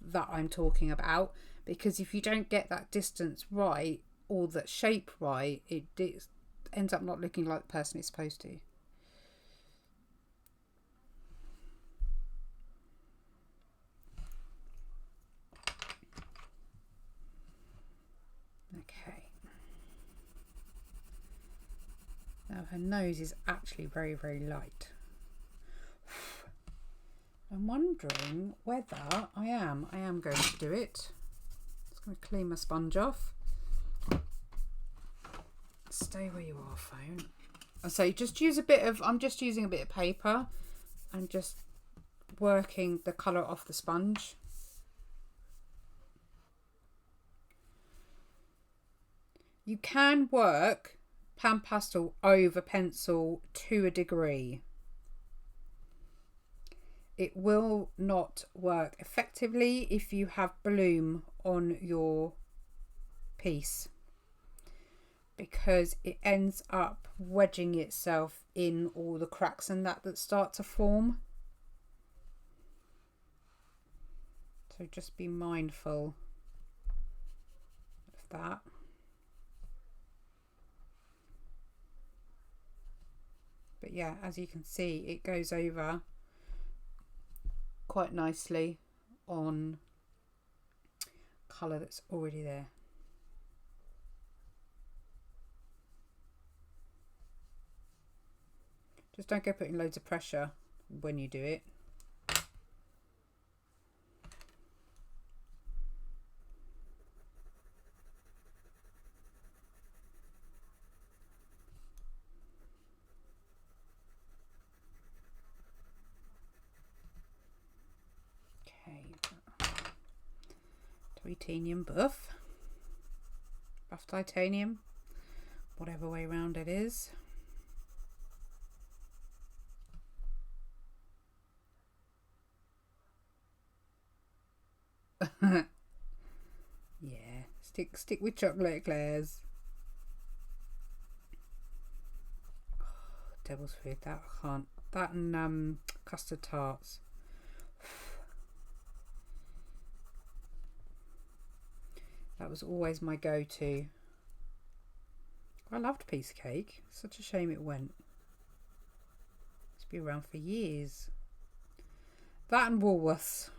that I'm talking about. Because if you don't get that distance right or that shape right, it ends up not looking like the person it's supposed to. Okay. Now her nose is actually very, very light. I'm wondering whether I am going to do it. Just going to clean my sponge off. Stay where you are, phone. And so just use a bit of, I'm just using a bit of paper and just working the colour off the sponge. You can work pan pastel over pencil to a degree. It will not work effectively if you have bloom on your piece, because it ends up wedging itself in all the cracks and that start to form. So just be mindful of that. But yeah, as you can see, it goes over quite nicely on colour that's already there. Just don't go putting loads of pressure when you do it. Okay, titanium buff titanium, whatever way round it is. Yeah, stick with chocolate eclairs. Oh, devil's food, that I can't. That and custard tarts. That was always my go-to. I loved piece of cake. Such a shame it went. It's been around for years. That and Woolworths.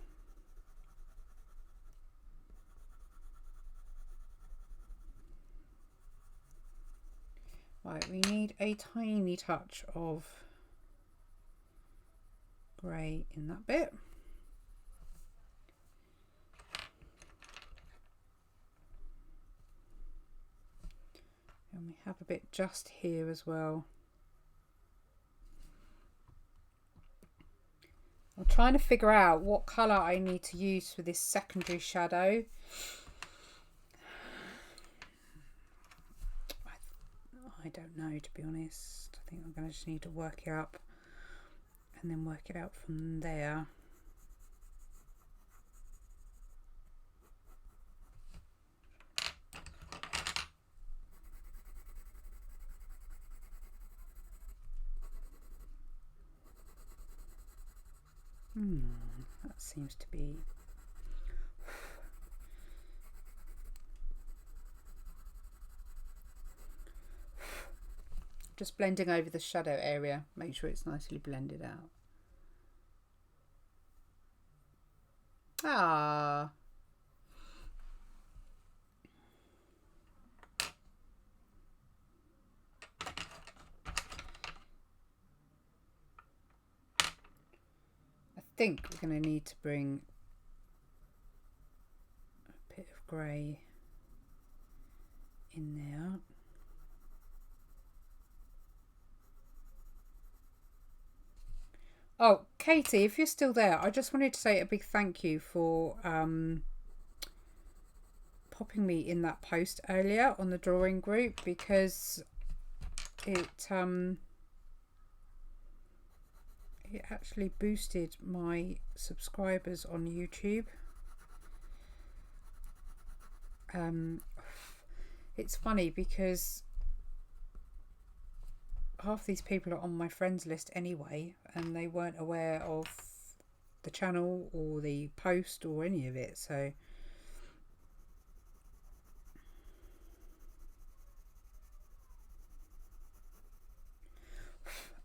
Right, we need a tiny touch of grey in that bit. And we have a bit just here as well. I'm trying to figure out what colour I need to use for this secondary shadow. I don't know, to be honest. I think I'm going to just need to work it up and then work it out from there. That seems to be... Just blending over the shadow area, make sure it's nicely blended out. Ah. I think we're going to need to bring a bit of grey in there. Oh, Katie, if you're still there, I just wanted to say a big thank you for popping me in that post earlier on the drawing group, because it actually boosted my subscribers on YouTube. It's funny because half these people are on my friends list anyway, and they weren't aware of the channel or the post or any of it. So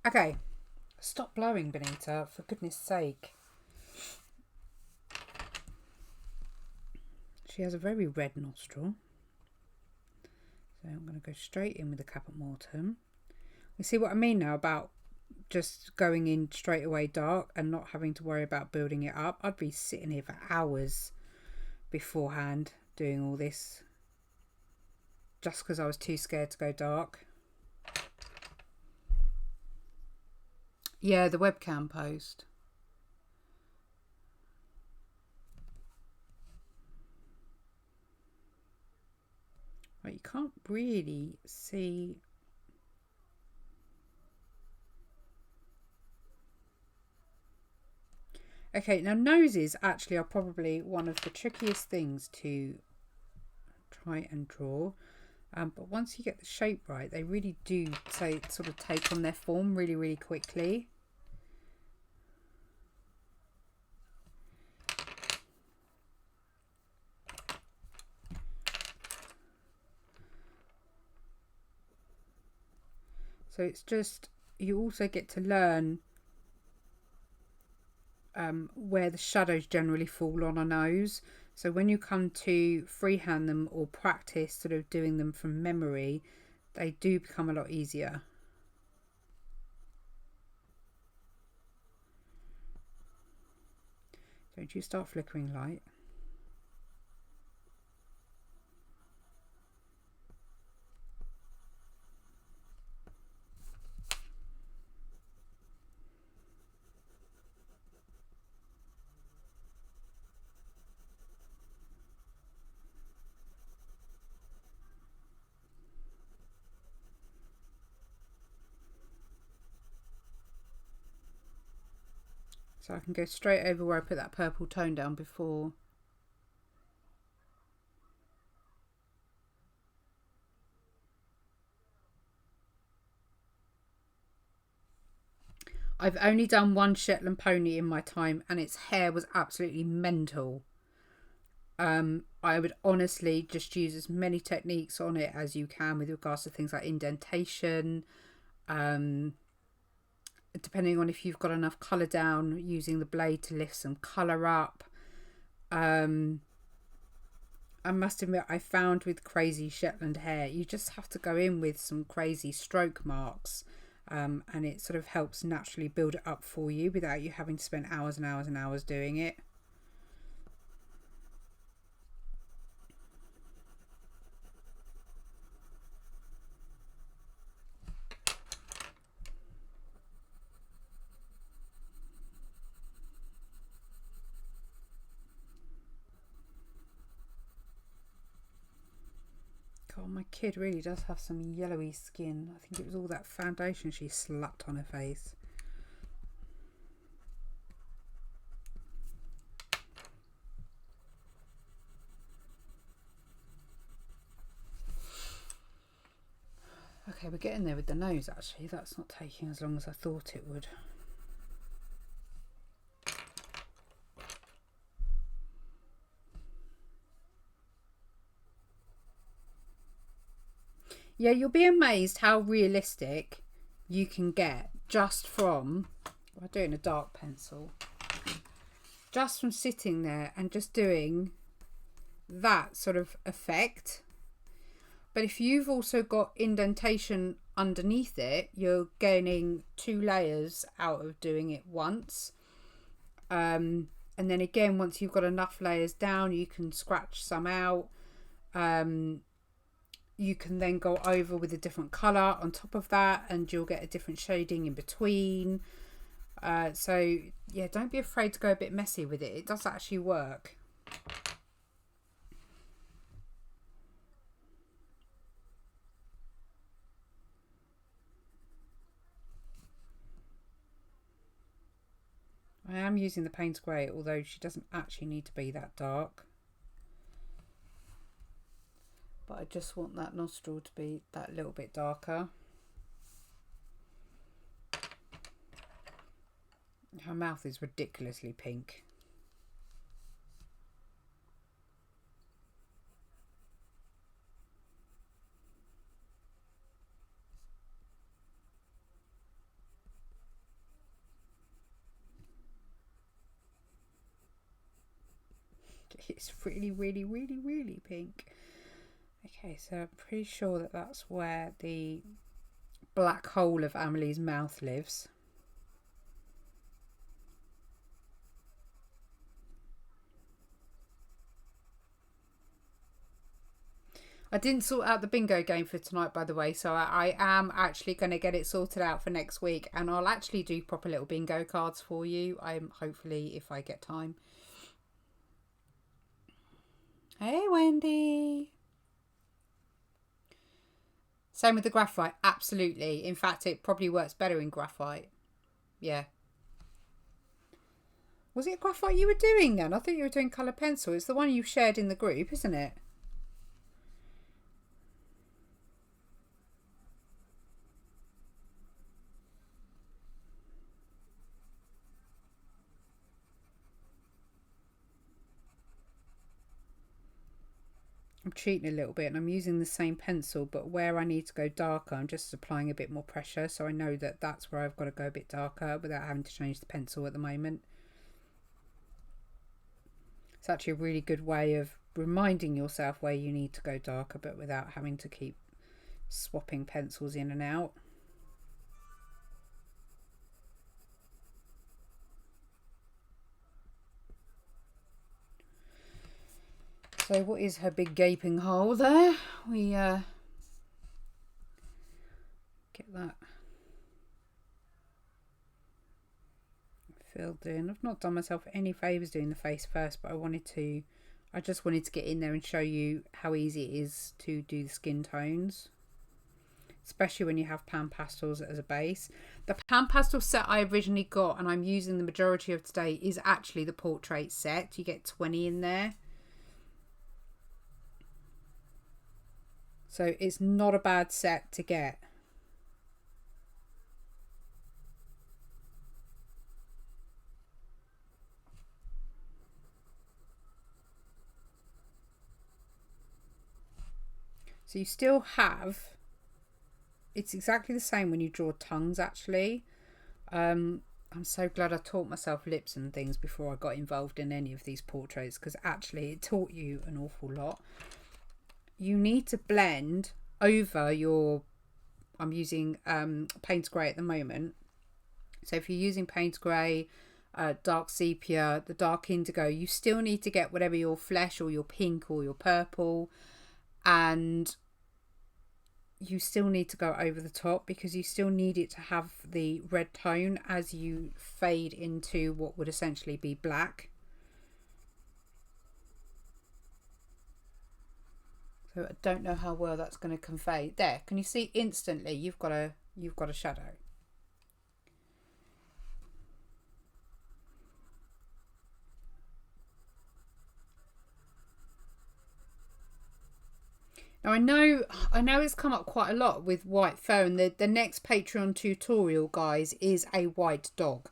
okay, stop blowing, Bonnita, for goodness sake. She has a very red nostril, so I'm going to go straight in with the Caput Mortem. You see what I mean now about just going in straight away dark and not having to worry about building it up? I'd be sitting here for hours beforehand doing all this just because I was too scared to go dark. Yeah, the webcam post. Right, you can't really see. Okay, now noses actually are probably one of the trickiest things to try and draw. But once you get the shape right, they really do sort of take on their form really, really quickly. So it's just, you also get to learn where the shadows generally fall on a nose. So when you come to freehand them or practice sort of doing them from memory, they do become a lot easier. Don't you start flickering light. So I can go straight over where I put that purple tone down before. I've only done one Shetland pony in my time, and its hair was absolutely mental. I would honestly just use as many techniques on it as you can with regards to things like indentation, depending on if you've got enough colour down, using the blade to lift some colour up. I must admit, I found with crazy Shetland hair, you just have to go in with some crazy stroke marks, and it sort of helps naturally build it up for you without you having to spend hours and hours and hours doing it. God, my kid really does have some yellowy skin. I think it was all that foundation she slapped on her face. Okay, we're getting there with the nose actually. That's not taking as long as I thought it would. Yeah, you'll be amazed how realistic you can get just from, I'm doing a dark pencil, just from sitting there and just doing that sort of effect. But if you've also got indentation underneath it, you're gaining 2 layers out of doing it once. And then again, once you've got enough layers down, you can scratch some out. You can then go over with a different colour on top of that, and you'll get a different shading in between. So yeah, don't be afraid to go a bit messy with it. It does actually work. I am using the Paynes Grey, although she doesn't actually need to be that dark. But I just want that nostril to be that little bit darker. Her mouth is ridiculously pink. It's really, really, really, really pink. Okay, so I'm pretty sure that that's where the black hole of Amelie's mouth lives. I didn't sort out the bingo game for tonight, by the way, so I am actually going to get it sorted out for next week, and I'll actually do proper little bingo cards for you. Hopefully, if I get time. Hey, Wendy. Same with the graphite, absolutely. In fact, it probably works better in graphite. Yeah. Was it graphite you were doing then? I thought you were doing colour pencil. It's the one you shared in the group, isn't it? I'm cheating a little bit and I'm using the same pencil, but where I need to go darker, I'm just applying a bit more pressure, so I know that that's where I've got to go a bit darker without having to change the pencil at the moment. It's actually a really good way of reminding yourself where you need to go darker, but without having to keep swapping pencils in and out. So what is her big gaping hole there? We get that filled in. I've not done myself any favours doing the face first, but I just wanted to get in there and show you how easy it is to do the skin tones, especially when you have Panpastels as a base. The Panpastel set I originally got, and I'm using the majority of today, is actually the portrait set. You get 20 in there. So it's not a bad set to get. So you still have, it's exactly the same when you draw tongues actually. I'm so glad I taught myself lips and things before I got involved in any of these portraits, because actually it taught you an awful lot. You need to blend over your, I'm using Paynes Grey at the moment. So if you're using Paynes Grey, dark sepia, the dark indigo, you still need to get whatever your flesh or your pink or your purple, and you still need to go over the top because you still need it to have the red tone as you fade into what would essentially be black. So I don't know how well that's going to convey. There, can you see instantly you've got a shadow. Now I know it's come up quite a lot with white fur, and the next Patreon tutorial, guys, is a white dog.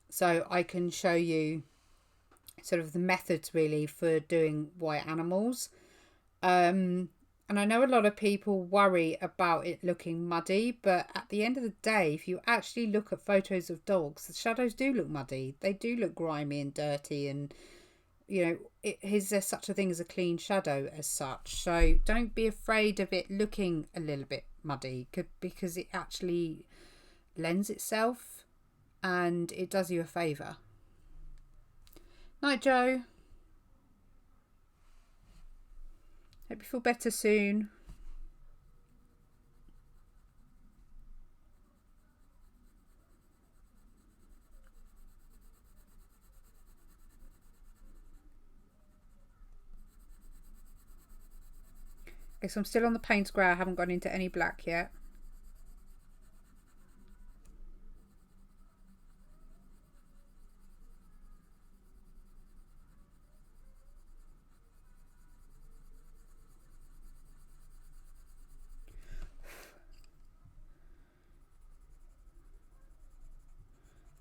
So I can show you sort of the methods really for doing white animals. And I know a lot of people worry about it looking muddy, but at the end of the day, if you actually look at photos of dogs, the shadows do look muddy. They do look grimy and dirty, and you know, is there such a thing as a clean shadow as such? So don't be afraid of it looking a little bit muddy, because it actually lends itself and it does you a favour. Night, Joe. Hope you feel better soon. Okay, so I'm still on the Paynes Grey. I haven't gone into any black yet.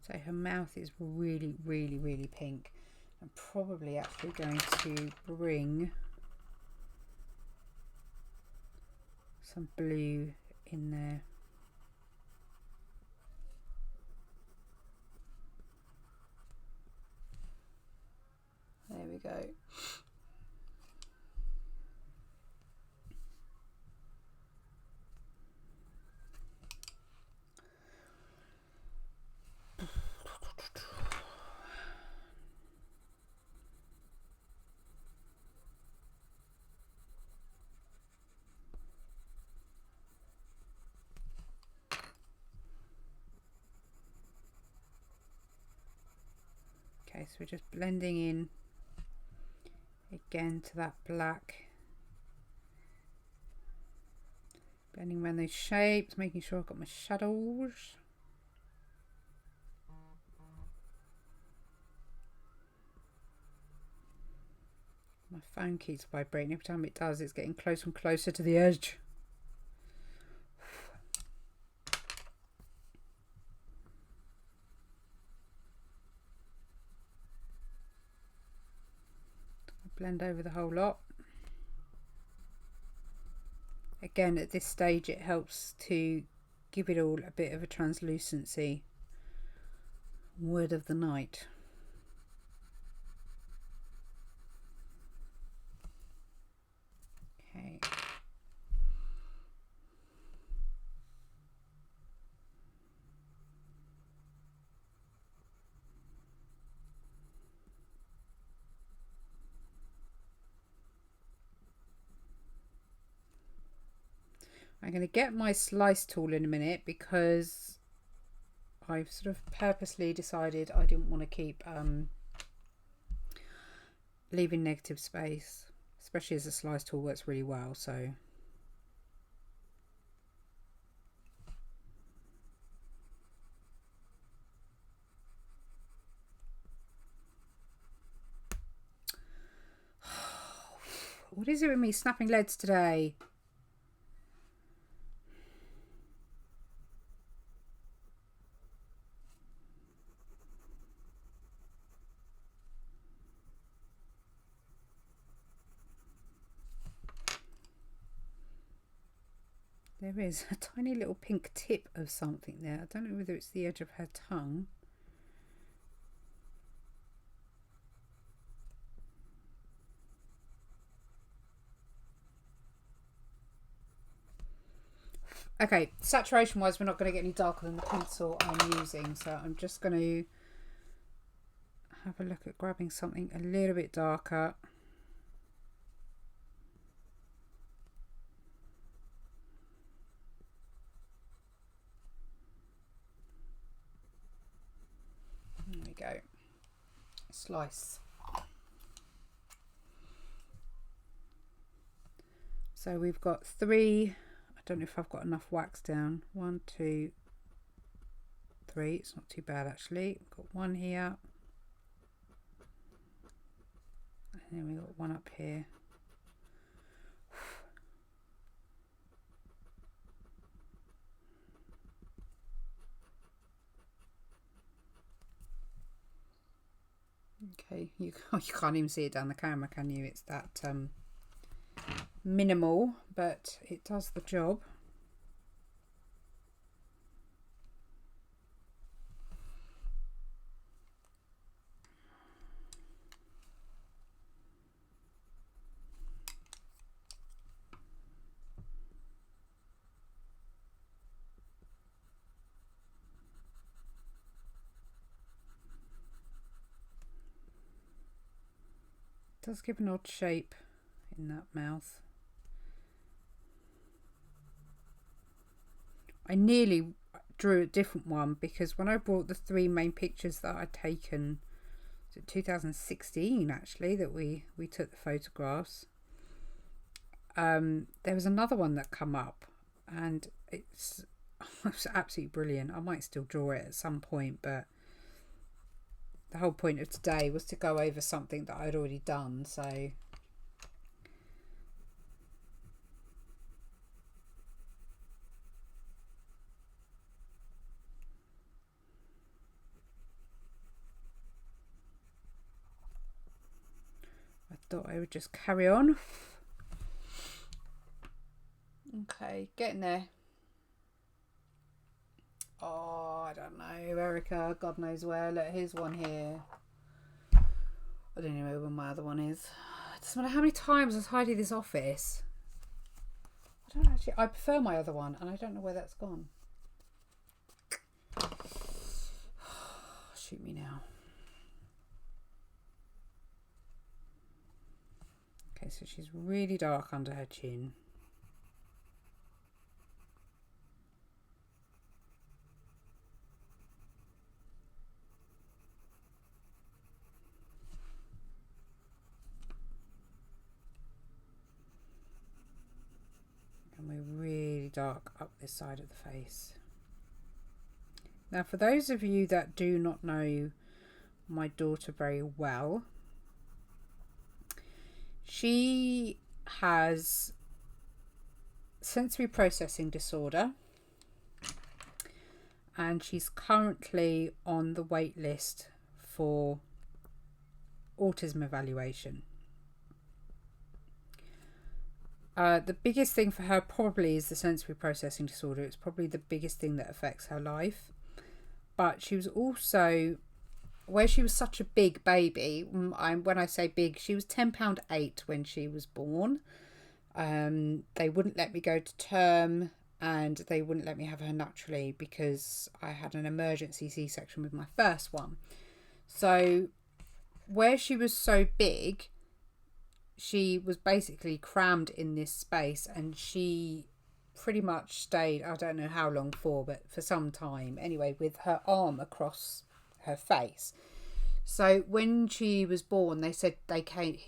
So her mouth is really, really, really pink. I'm probably actually going to bring some blue in there. There we go. Okay, so we're just blending in again to that black. Blending around those shapes, making sure I've got my shadows. My phone keeps vibrating. Every time it does, it's getting closer and closer to the edge. Blend over the whole lot. Again, at this stage it helps to give it all a bit of a translucency. Word of the night. Okay. I'm going to get my slice tool in a minute because I've sort of purposely decided I didn't want to keep leaving negative space, especially as the slice tool works really well. So what is it with me snapping leads today? There is a tiny little pink tip of something there. I don't know whether it's the edge of her tongue. Okay, saturation wise, we're not going to get any darker than the pencil I'm using, so I'm just going to have a look at grabbing something a little bit darker. There we go. Slice. So we've got 3. I don't know if I've got enough wax down. 1, 2, 3. It's not too bad actually. We've got 1 here. And then we've got 1 up here. Okay, you can't even see it down the camera, can you? It's that minimal, but it does the job. It does give an odd shape in that mouth. I nearly drew a different one because when I brought the 3 main pictures that I'd taken, 2016 actually, that we took the photographs, There was another one that come up, and it's absolutely brilliant. I might still draw it at some point, but the whole point of today was to go over something that I'd already done. So I thought I would just carry on. Okay, getting there. Oh, I don't know, Erica, God knows where. Look, here's one here. I don't even know where my other one is. It doesn't matter how many times I tidy this office. I prefer my other one, and I don't know where that's gone. Shoot me now. Okay, so she's really dark under her chin. And we're really dark up this side of the face. Now, for those of you that do not know my daughter very well, she has sensory processing disorder, and she's currently on the wait list for autism evaluation. The biggest thing for her probably is the sensory processing disorder. It's probably the biggest thing that affects her life. But she was also, where she was such a big baby, when I say big, she was 10 pound 8 when she was born. They wouldn't let me go to term, and they wouldn't let me have her naturally because I had an emergency C-section with my first one. So where she was so big, she was basically crammed in this space, and she pretty much stayed, I don't know how long for, but for some time anyway, with her arm across her face. So when she was born, they said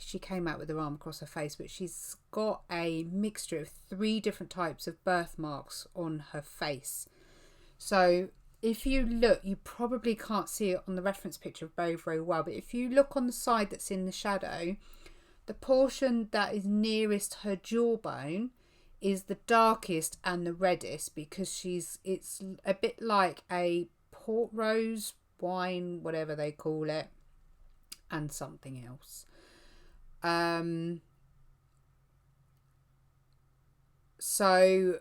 she came out with her arm across her face, but she's got a mixture of 3 different types of birthmarks on her face. So if you look, you probably can't see it on the reference picture very, very well, but if you look on the side that's in the shadow, the portion that is nearest her jawbone is the darkest and the reddest, because it's a bit like a port rose wine, whatever they call it, and something else. So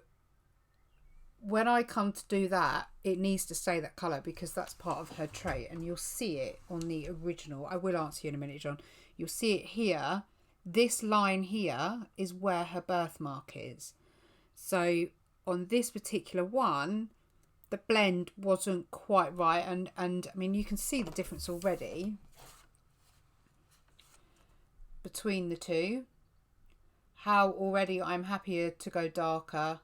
when I come to do that, it needs to stay that colour because that's part of her trait, and you'll see it on the original. I will answer you in a minute, John. You'll see it here. This line here is where her birthmark is. So on this particular one, the blend wasn't quite right, and I mean, you can see the difference already between the two. How already I'm happier to go darker,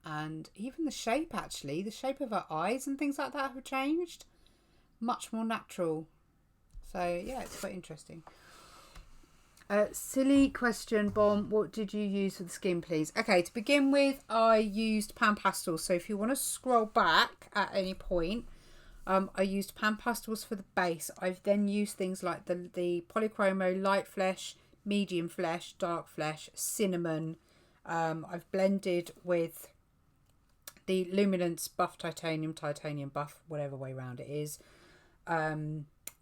and even the shape, actually, the shape of her eyes and things like that have changed. Much more natural. So yeah, it's quite interesting. Silly question, Bomb. What did you use for the skin, please? Okay, to begin with, I used Panpastels. So if you want to scroll back at any point, I used Panpastels for the base. I've then used things like the Polychromo light flesh, medium flesh, dark flesh, cinnamon. I've blended with the Luminance buff titanium buff, whatever way round it is.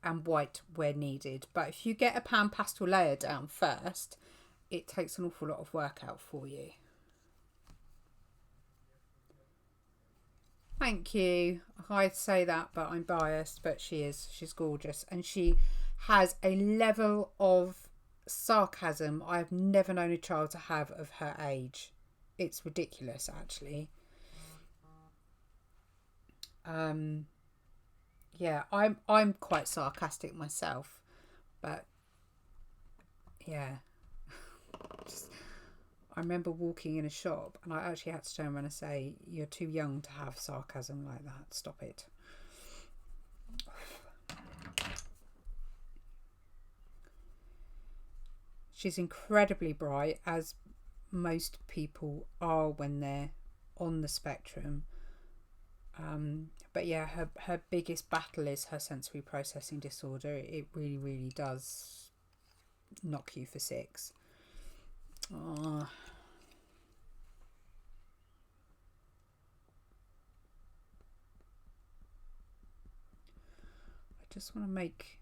And white where needed. But if you get a pan pastel layer down first, it takes an awful lot of work out for you. Thank you. I'd say that, but I'm biased, but she's gorgeous, and she has a level of sarcasm I've never known a child to have of her age. It's ridiculous, actually. Yeah, I'm quite sarcastic myself, but yeah. I remember walking in a shop and I actually had to turn around and say, "You're too young to have sarcasm like that. Stop it." She's incredibly bright, as most people are when they're on the spectrum. But yeah, her biggest battle is her sensory processing disorder. It really, really does knock you for six. Oh. I just want to make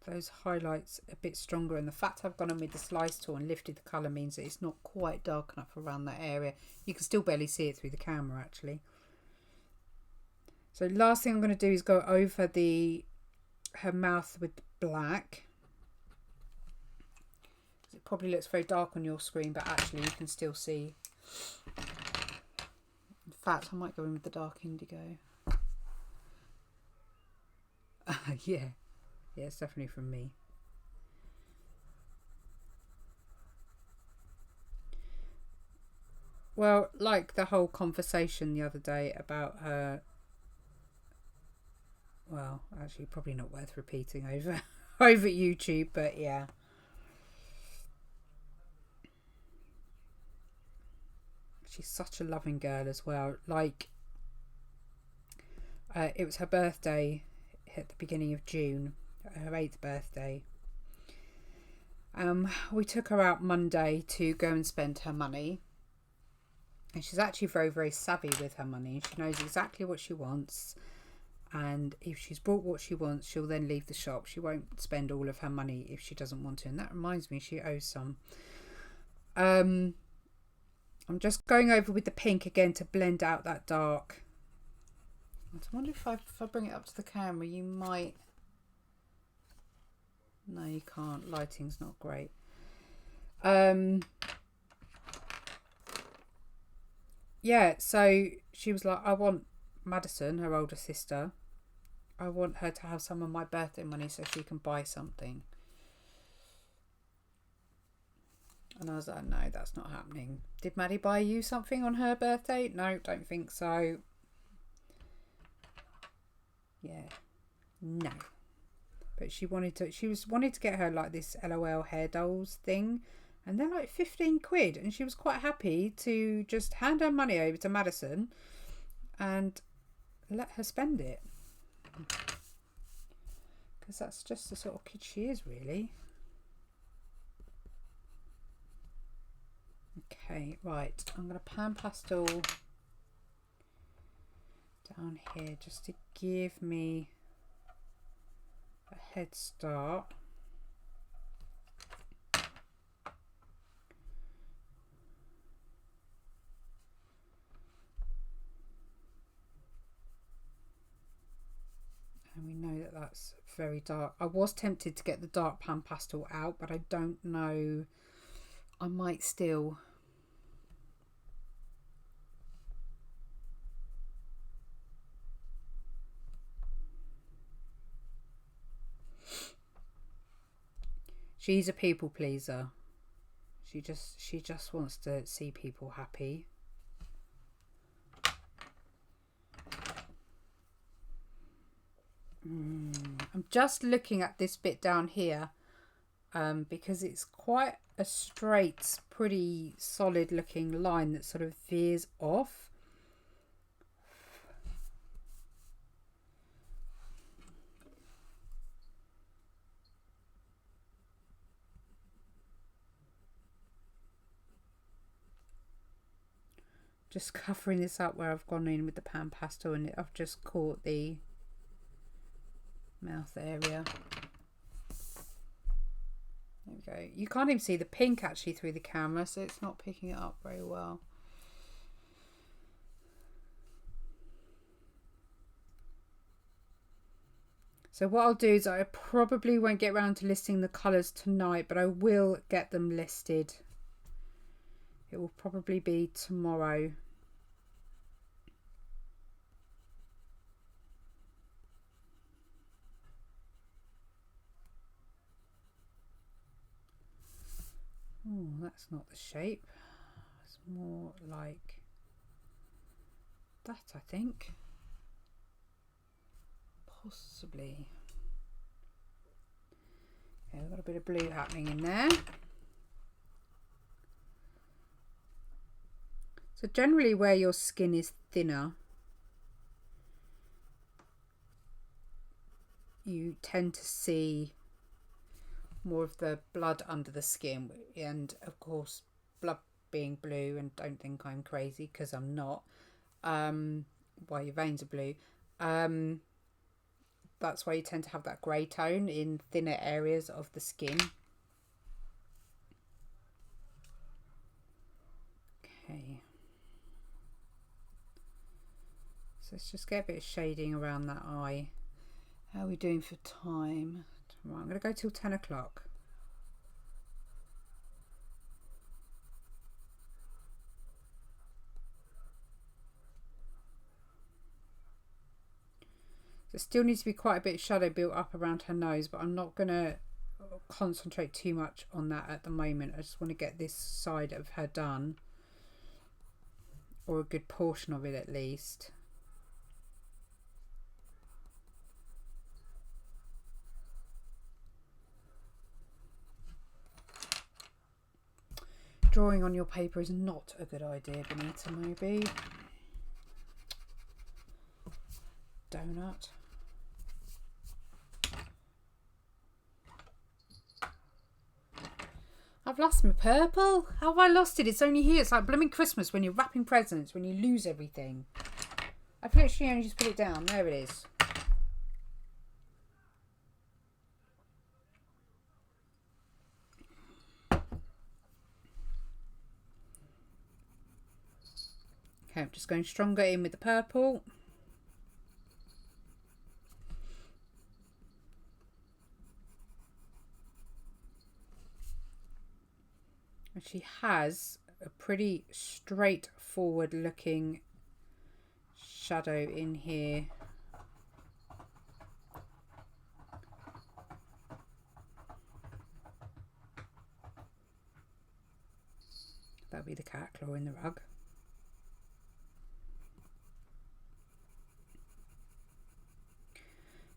those highlights a bit stronger, and the fact I've gone on with the slice tool and lifted the colour means that it's not quite dark enough around that area. You can still barely see it through the camera actually. So last thing I'm going to do is go over her mouth with black. It probably looks very dark on your screen, but actually you can still see. In fact, I might go in with the dark indigo. Yeah, it's definitely from me. Well, like the whole conversation the other day about her. Well, actually, probably not worth repeating over YouTube, but yeah. She's such a loving girl as well. Like, it was her birthday at the beginning of June, her 8th birthday. We took her out Monday to go and spend her money. And she's actually very, very savvy with her money. She knows exactly what she wants. And if she's bought what she wants, she'll then leave the shop. She won't spend all of her money if she doesn't want to. And that reminds me, she owes some. I'm just going over with the pink again to blend out that dark. I wonder if I bring it up to the camera, you might... No, you can't. Lighting's not great. Yeah, so she was like, I want Madison, her older sister, I want her to have some of my birthday money so she can buy something. And I was like, no, that's not happening. Did Maddie buy you something on her birthday? No, don't think so. Yeah, no. But she wanted to get her like this LOL hair dolls thing, and they're like 15 quid, and she was quite happy to just hand her money over to Madison and let her spend it, because that's just the sort of kid she is, really. Okay, right, I'm going to pan pastel down here just to give me a head start. And we know that that's very dark. I was tempted to get the dark pan pastel out, but I don't know. I might still. She's a people pleaser. She just wants to see people happy. I'm just looking at this bit down here because it's quite a straight, pretty solid looking line that sort of veers off. Just covering this up where I've gone in with the pan pastel, and I've just caught the mouth area. There we go. You can't even see the pink actually through the camera, so it's not picking it up very well. So what I'll do is I probably won't get around to listing the colours tonight, but I will get them listed. It will probably be tomorrow. Oh, that's not the shape. It's more like that, I think. Possibly. Yeah, we've got a bit of blue happening in there. So generally where your skin is thinner, you tend to see more of the blood under the skin, and of course blood being blue, and don't think I'm crazy because I'm not, why your veins are blue, that's why you tend to have that grey tone in thinner areas of the skin. Okay, so let's just get a bit of shading around that eye. How are we doing for time? Right, I'm going to go till 10 o'clock. There still needs to be quite a bit of shadow built up around her nose, but I'm not going to concentrate too much on that at the moment. I just want to get this side of her done, or a good portion of it at least. Drawing on your paper is not a good idea, Bonnita, maybe. Donut. I've lost my purple. How have I lost it? It's only here. It's like blooming Christmas when you're wrapping presents, when you lose everything. I've literally only just put it down. There it is. Okay, I'm just going stronger in with the purple. And she has a pretty straightforward looking shadow in here. That'll be the cat clawing the rug.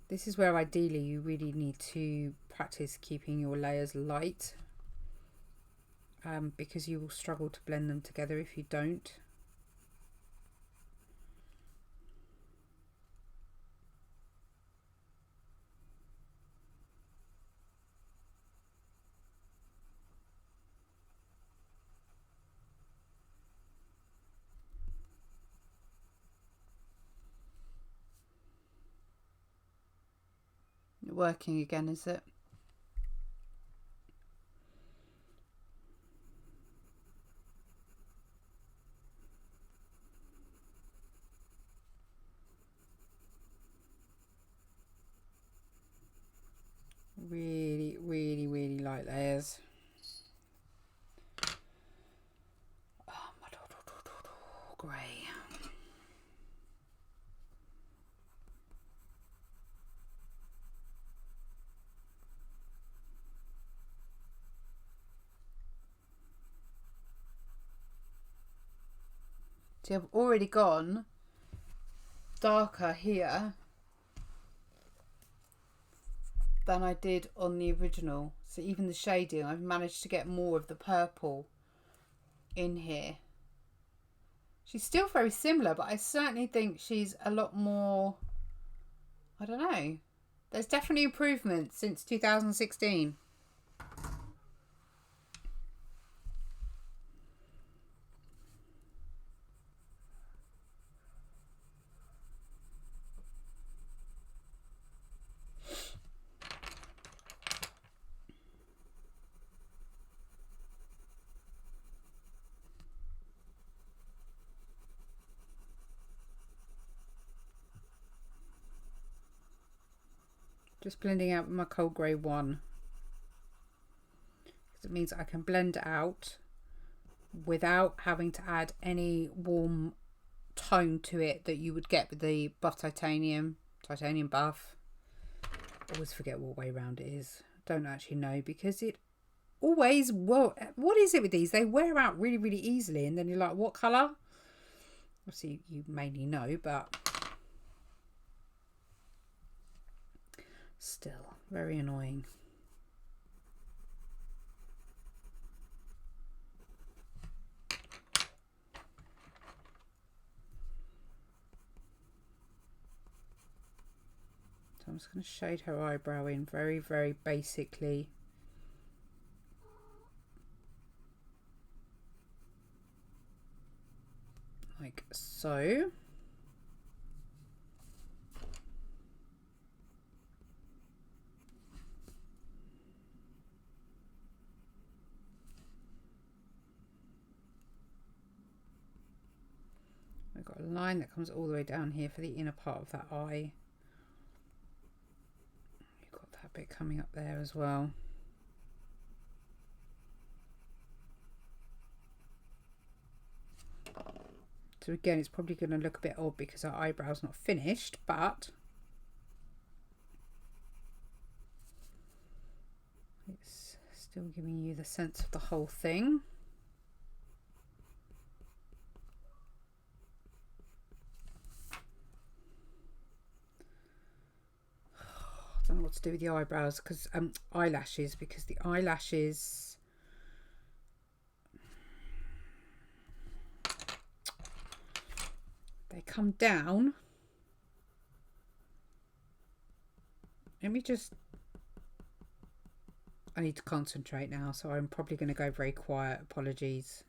This is where ideally you really need to practice keeping your layers light, because you will struggle to blend them together if you don't. Working again, is it? Really, really, really light layers. Oh, my grey. See, I've already gone darker here than I did on the original. So even the shading, I've managed to get more of the purple in here. She's still very similar, but I certainly think she's a lot more, I don't know. There's definitely improvement since 2016. Just blending out with my cold grey 1. Because it means I can blend it out without having to add any warm tone to it that you would get with the buff titanium buff. Always forget what way round it is. Don't actually know, because it always, well, what is it with these? They wear out really, really easily, and then you're like, what colour? Obviously you mainly know, but still very annoying. just going to shade her eyebrow in very, very basically. Like so. We've got a line that comes all the way down here for the inner part of that eye. You've got that bit coming up there as well. So again, it's probably going to look a bit odd because our eyebrow's not finished, but it's still giving you the sense of the whole thing. I don't know what to do with the eyebrows because eyelashes, because the eyelashes, they come down. Let me just, I need to concentrate now, so I'm probably going to go very quiet. Apologies.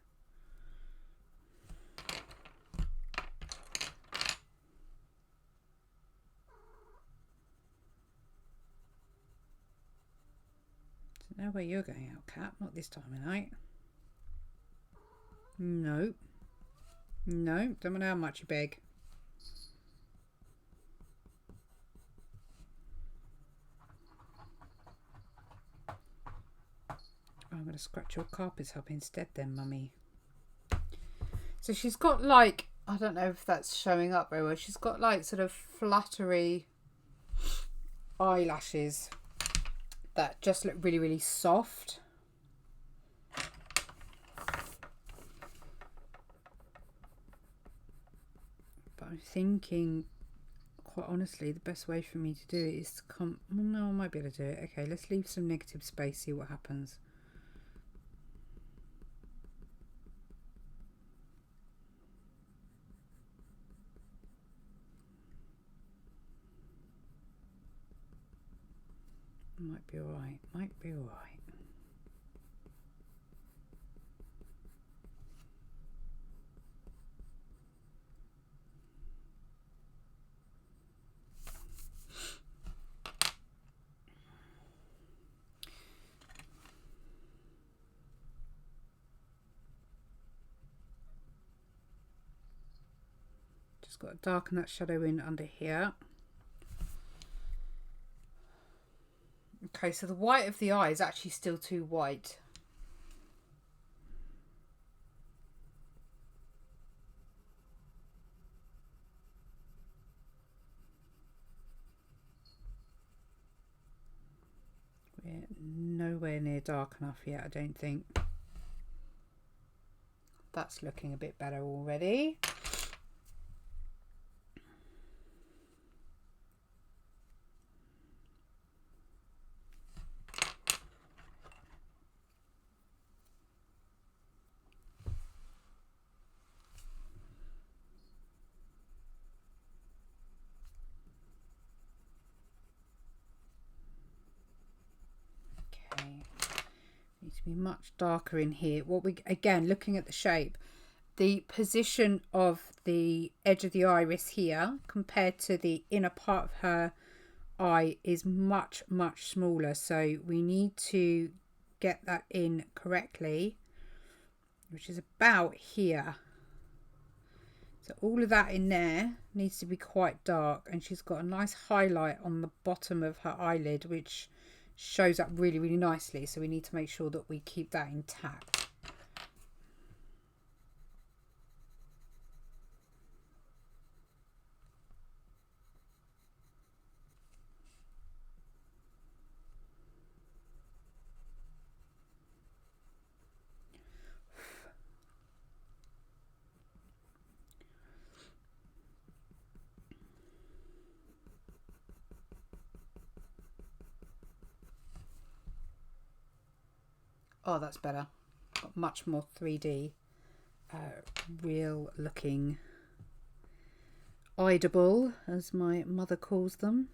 Know where you're going out, cat. Not this time of night. No. No, don't know how much you beg. I'm going to scratch your carpets up instead then, mummy. So she's got like, I don't know if that's showing up very well. She's got like sort of fluttery eyelashes that just look really, really soft. But I'm thinking, quite honestly, the best way for me to do it is to come, well, no, I might be able to do it. Okay, let's leave some negative space, see what happens. Might be alright, might be alright. Just got to darken that shadow in under here. Okay, so the white of the eye is actually still too white. We're nowhere near dark enough yet, I don't think. That's looking a bit better already. Be much darker in here. What we, again, looking at the shape, the position of the edge of the iris here compared to the inner part of her eye is much, much smaller, so we need to get that in correctly, which is about here. So all of that in there needs to be quite dark, and she's got a nice highlight on the bottom of her eyelid which shows up really, really nicely, so we need to make sure that we keep that intact. Oh, that's better. Got much more 3D, real looking eyedable, as my mother calls them.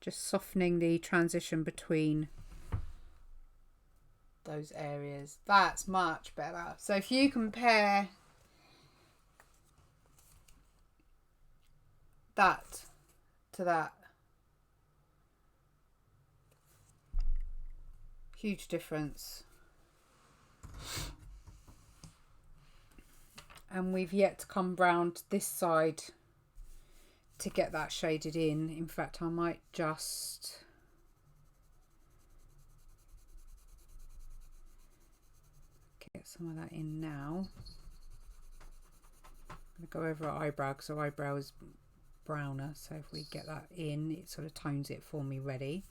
Just softening the transition between those areas. That's much better. So if you compare that to that, huge difference. And we've yet to come round this side to get that shaded in. In fact, I might just get some of that in now. I'm going to go over our eyebrow because our eyebrow is browner, so if we get that in, it sort of tones it for me ready.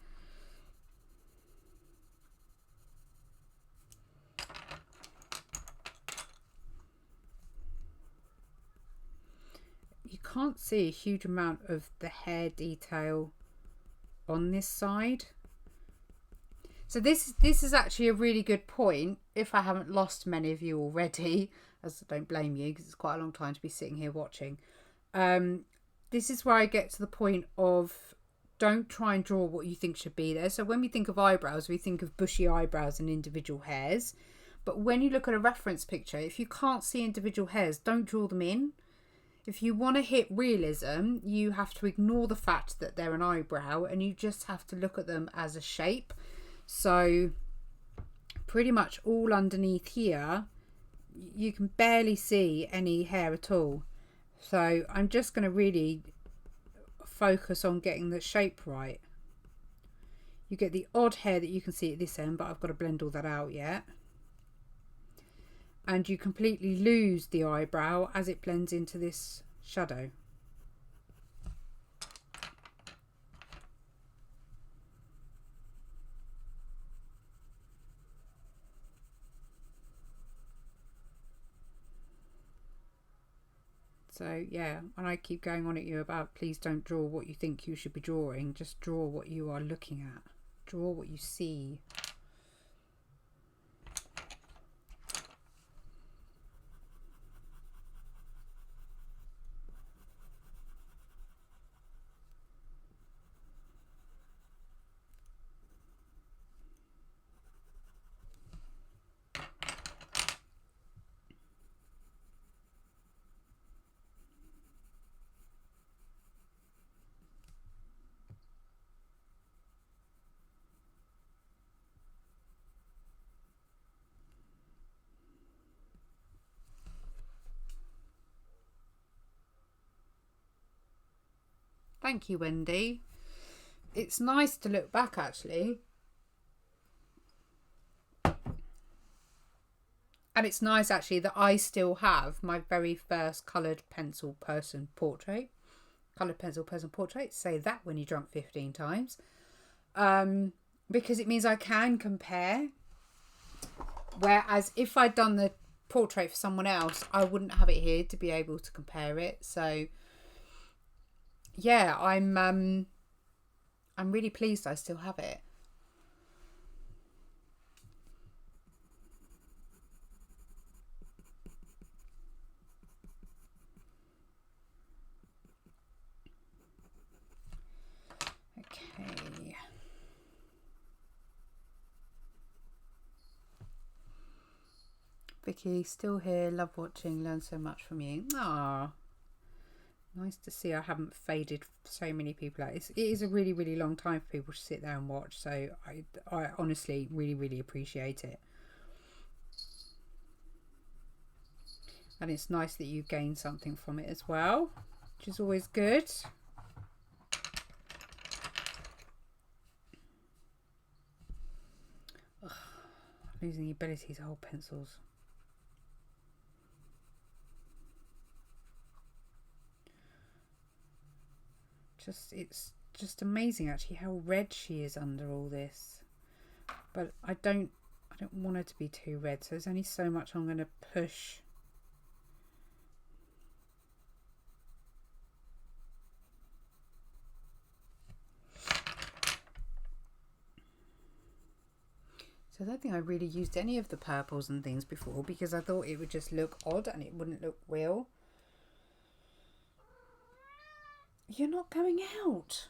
You can't see a huge amount of the hair detail on this side. So this is actually a really good point, if I haven't lost many of you already, as I don't blame you because it's quite a long time to be sitting here watching. This is where I get to the point of don't try and draw what you think should be there. So when we think of eyebrows, we think of bushy eyebrows and individual hairs. But when you look at a reference picture, if you can't see individual hairs, don't draw them in. If you want to hit realism, you have to ignore the fact that they're an eyebrow and you just have to look at them as a shape. So pretty much all underneath here, you can barely see any hair at all. So I'm just going to really focus on getting the shape right. You get the odd hair that you can see at this end, but I've got to blend all that out yet. And you completely lose the eyebrow as it blends into this shadow. So yeah, and I keep going on at you about please don't draw what you think you should be drawing, just draw what you are looking at. Draw what you see. Thank you, Wendy. It's nice to look back actually. And it's nice actually that I still have my very first coloured pencil person portrait. Coloured pencil person portrait. Say that when you're drunk 15 times. Because it means I can compare. Whereas if I'd done the portrait for someone else, I wouldn't have it here to be able to compare it. So yeah, I'm really pleased I still have it. Okay. Vicky, still here, love watching, learn so much from you. Ah. Nice to see I haven't faded so many people out. It is a really, really long time for people to sit there and watch. So I honestly really, really appreciate it. And it's nice that you gain something from it as well, which is always good. Ugh, losing the ability to hold pencils. It's just amazing actually how red she is under all this, but I don't want her to be too red, so there's only so much I'm going to push. So I don't think I really used any of the purples and things before because I thought it would just look odd and it wouldn't look real. You're not going out.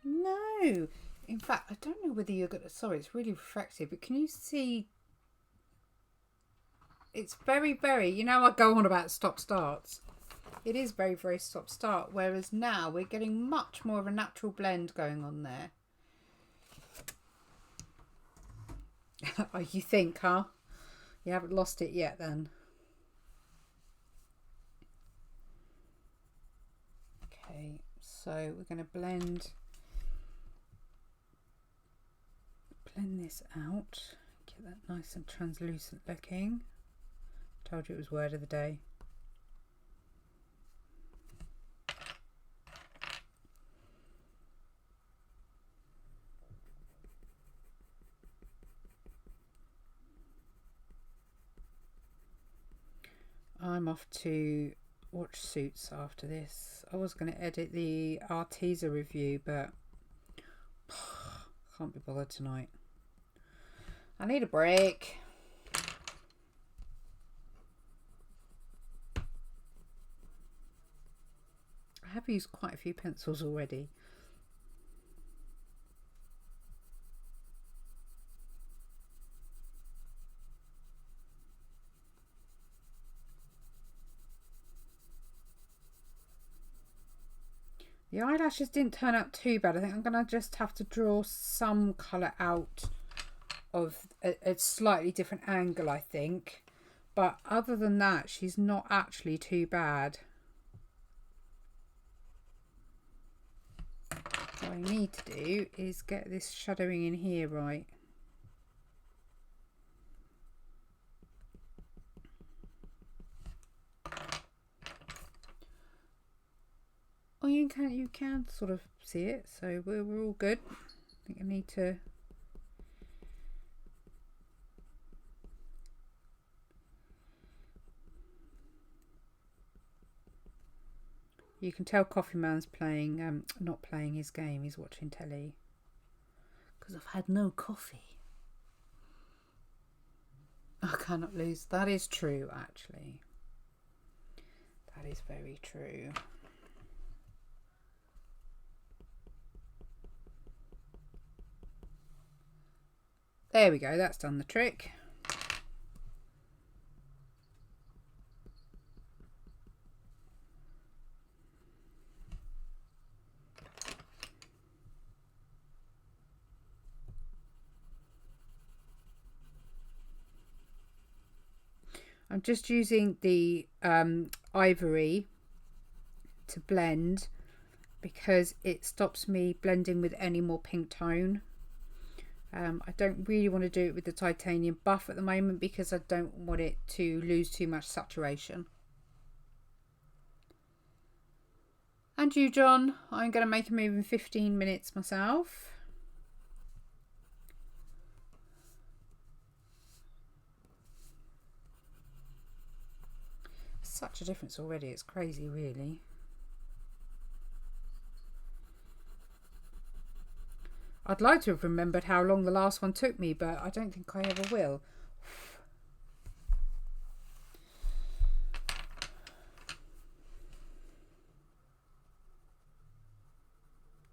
No. In fact, I don't know whether you're going to... Sorry, it's really refractive, but can you see... It's very, very... You know, I go on about stop-starts. It is very, very stop-start, whereas now we're getting much more of a natural blend going on there. Oh, you think, huh? You haven't lost it yet, then. Okay, so we're going to blend this out. Get that nice and translucent looking. Told you it was word of the day. I'm off to watch Suits after this. I was going to edit the Arteza review, but can't be bothered tonight. I need a break. I have used quite a few pencils already. The eyelashes didn't turn out too bad. I think I'm going to just have to draw some colour out of a slightly different angle, I think. But other than that, she's not actually too bad. What I need to do is get this shadowing in here right. Oh, you can sort of see it, so we're all good. I think I need to... You can tell Coffee Man's playing, not playing his game, he's watching telly. Because I've had no coffee. I cannot lose. That is true, actually. That is very true. There we go, that's done the trick. I'm just using the ivory to blend because it stops me blending with any more pink tone. I don't really want to do it with the titanium buff at the moment because I don't want it to lose too much saturation. And you, John, I'm going to make a move in 15 minutes myself. Such a difference already, it's crazy really. I'd like to have remembered how long the last one took me, but I don't think I ever will.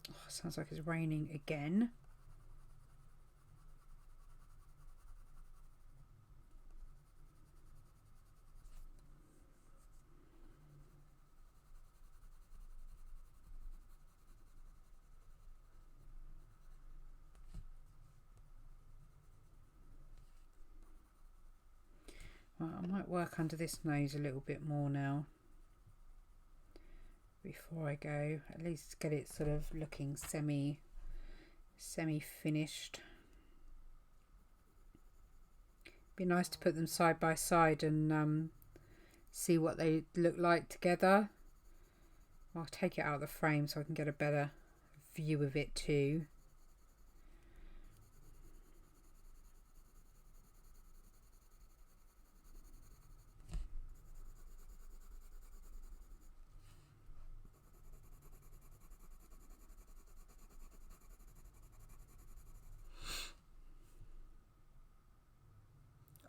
Oh, sounds like it's raining again. Right, I might work under this nose a little bit more now before I go. At least get it sort of looking semi finished. Be nice to put them side by side and see what they look like together. I'll take it out of the frame so I can get a better view of it too.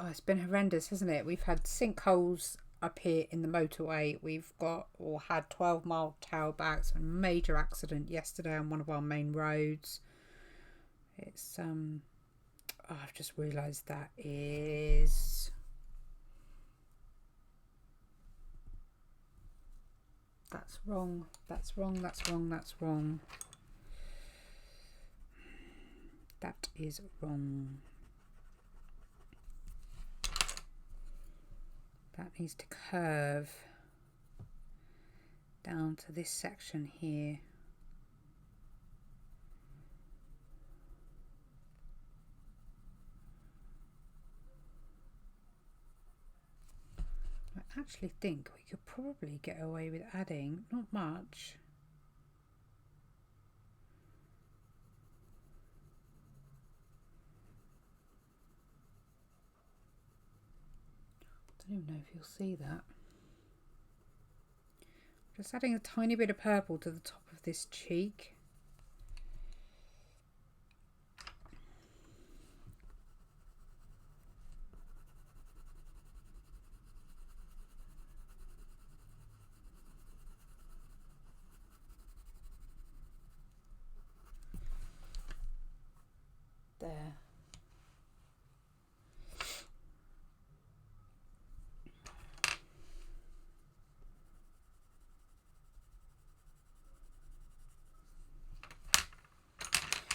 Oh, it's been horrendous, hasn't it? We've had sinkholes up here in the motorway. We've got or had 12-mile tailbacks, a major accident yesterday on one of our main roads. It's oh, I've just realised that is that's wrong. That's wrong. That's wrong. That's wrong. That is wrong. That needs to curve down to this section here. I actually think we could probably get away with adding not much. I don't even know if you'll see that. Just adding a tiny bit of purple to the top of this cheek. There.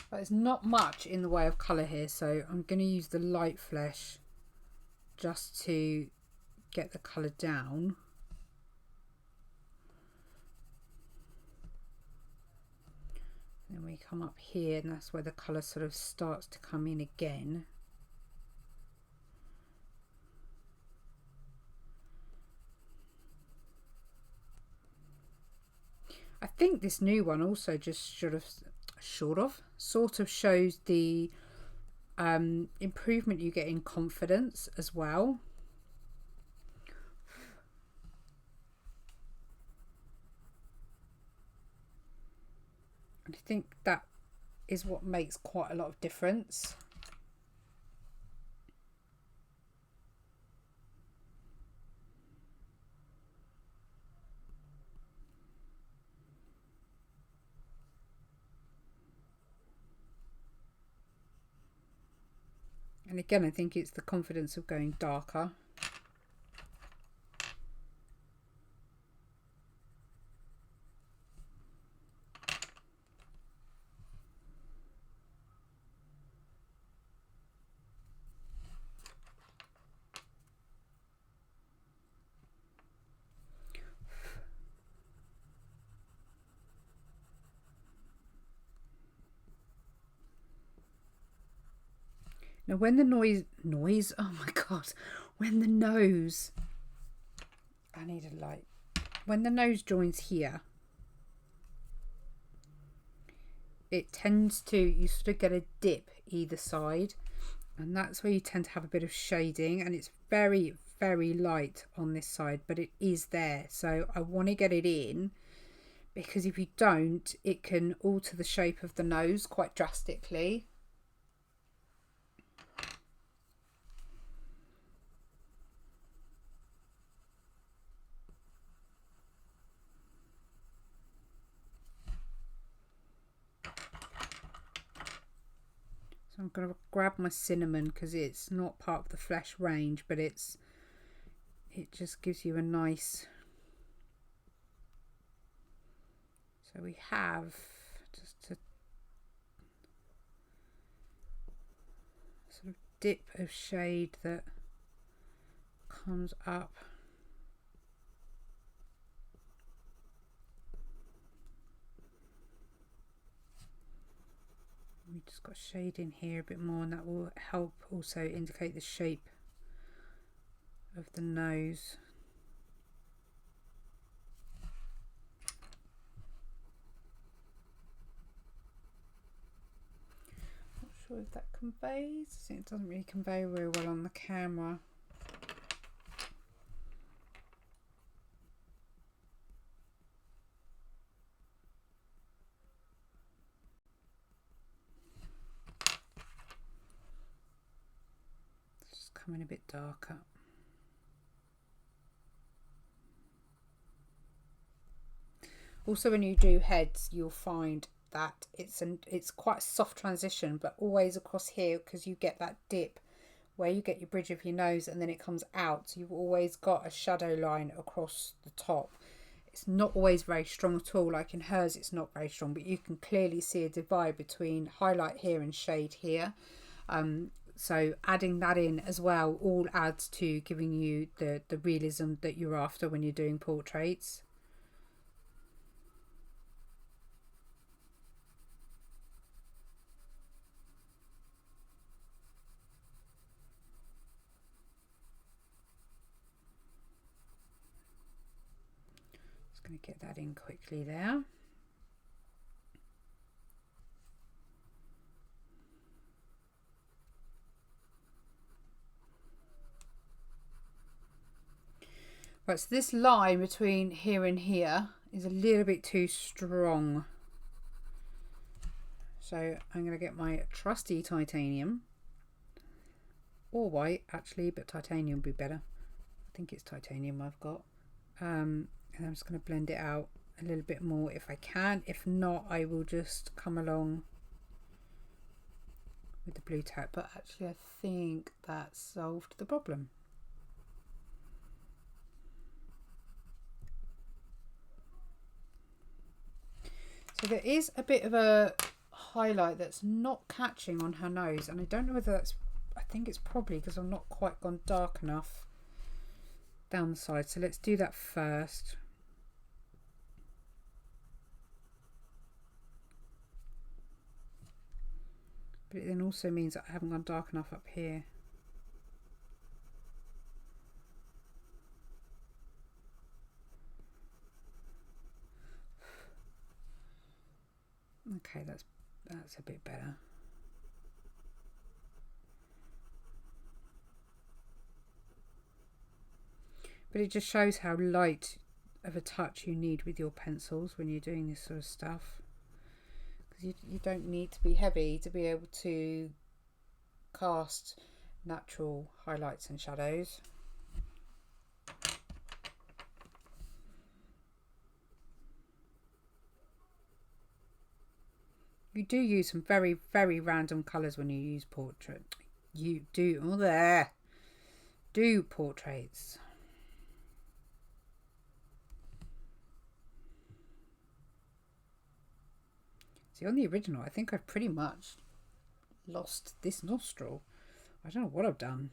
But there's not much in the way of colour here, so I'm going to use the light flesh just to get the colour down. Then we come up here and that's where the colour sort of starts to come in again. I think this new one also just sort of shows the improvement you get in confidence as well. And I think that is what makes quite a lot of difference. And again, I think it's the confidence of going darker. Now when the noise, oh my god, when the nose, I need a light, when the nose joins here, it tends to, you sort of get a dip either side, and that's where you tend to have a bit of shading, and it's very, very light on this side, but it is there. So I want to get it in, because if you don't, it can alter the shape of the nose quite drastically. So I'm going to grab my cinnamon because it's not part of the flesh range, but it just gives you a nice. So we have just a sort of dip of shade that comes up. We just got shade in here a bit more, and that will help also indicate the shape of the nose. Not sure if that conveys. I think it doesn't really convey very well on the camera. Coming a bit darker. Also, when you do heads, you'll find that it's quite a soft transition, but always across here, because you get that dip where you get your bridge of your nose and then it comes out. So you've always got a shadow line across the top. It's not always very strong at all. Like in hers, it's not very strong, but you can clearly see a divide between highlight here and shade here. So adding that in as well all adds to giving you the realism that you're after when you're doing portraits. Just going to get that in quickly there. Right, so this line between here and here is a little bit too strong. So I'm going to get my trusty titanium, or white actually, but titanium would be better. I think it's titanium I've got. And I'm just going to blend it out a little bit more if I can. If not, I will just come along with the blue tack. But actually I think that solved the problem. So there is a bit of a highlight that's not catching on her nose, and I don't know whether that's, I think it's probably because I've not quite gone dark enough down the side. So let's do that first. But it then also means that I haven't gone dark enough up here. Okay, that's a bit better. But it just shows how light of a touch you need with your pencils when you're doing this sort of stuff. Because you don't need to be heavy to be able to cast natural highlights and shadows. You do use some very, very random colours when you use portrait. You do, oh there, do portraits. See, on the original, I think I've pretty much lost this nostril. I don't know what I've done.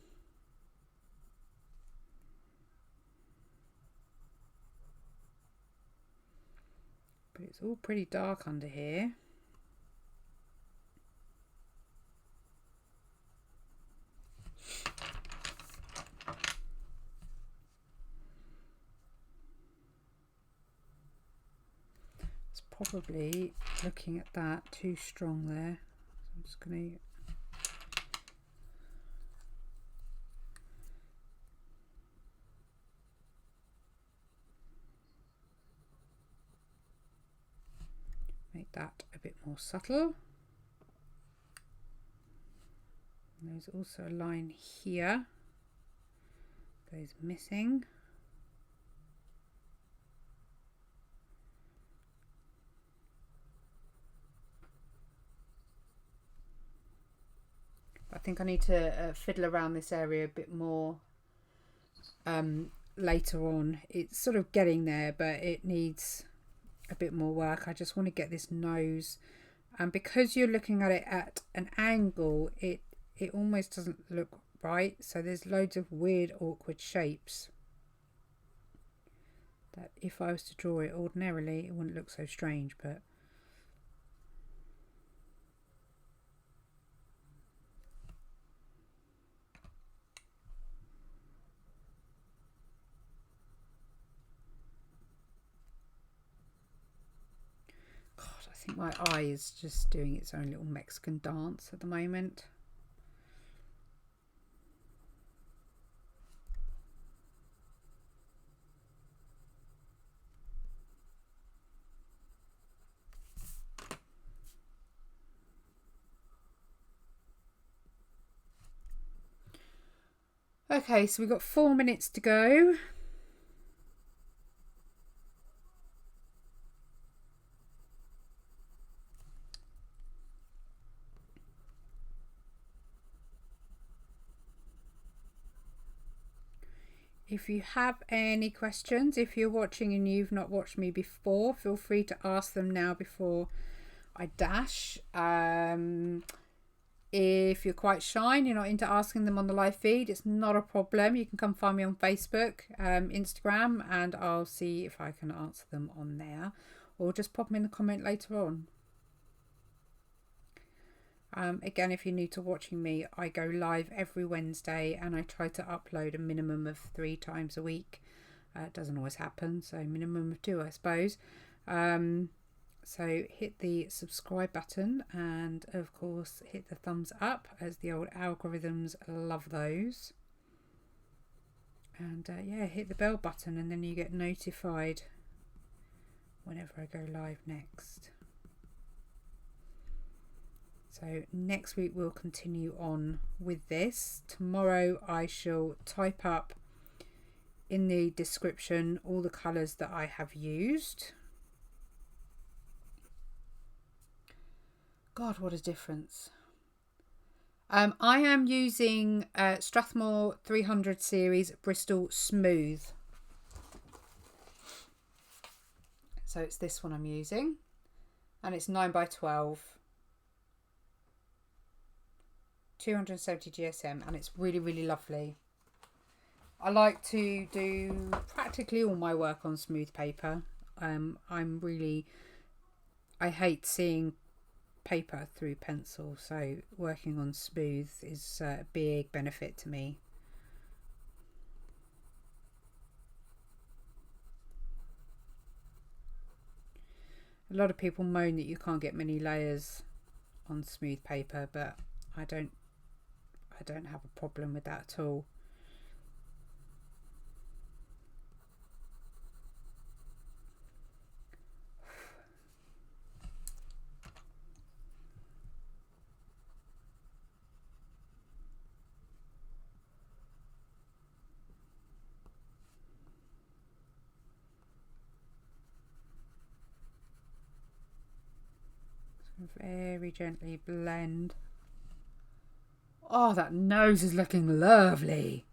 But it's all pretty dark under here. Probably looking at that too strong there. So I'm just going to make that a bit more subtle. And there's also a line here goes missing. I think I need to fiddle around this area a bit more later on. It's sort of getting there, but it needs a bit more work. I just want to get this nose, and because you're looking at it at an angle, it almost doesn't look right. So there's loads of weird, awkward shapes that if I was to draw it ordinarily, it wouldn't look so strange, but I think my eye is just doing its own little Mexican dance at the moment. Okay, so we've got 4 minutes to go. if you have any questions, if you're watching and you've not watched me before, feel free to ask them now before I dash. If you're quite shy and you're not into asking them on the live feed, it's not a problem. You can come find me on Facebook, Instagram, and I'll see if I can answer them on there, or just pop them in the comment later on. Again, if you're new to watching me, I go live every Wednesday and I try to upload a minimum of 3 times a week. It doesn't always happen, so minimum of 2, I suppose. So hit the subscribe button and of course hit the thumbs up, as the old algorithms love those. And yeah, hit the bell button and then you get notified whenever I go live next. So next week we'll continue on with this. Tomorrow I shall type up in the description all the colours that I have used. God, what a difference. I am using Strathmore 300 series Bristol Smooth. So it's this one I'm using. And it's 9x12. 270 GSM. And it's really, really lovely. I like to do practically all my work on smooth paper. I hate seeing paper through pencil, so working on smooth is a big benefit to me. A lot of people moan that you can't get many layers on smooth paper, but I don't have a problem with that at all. Very gently blend. Oh, that nose is looking lovely.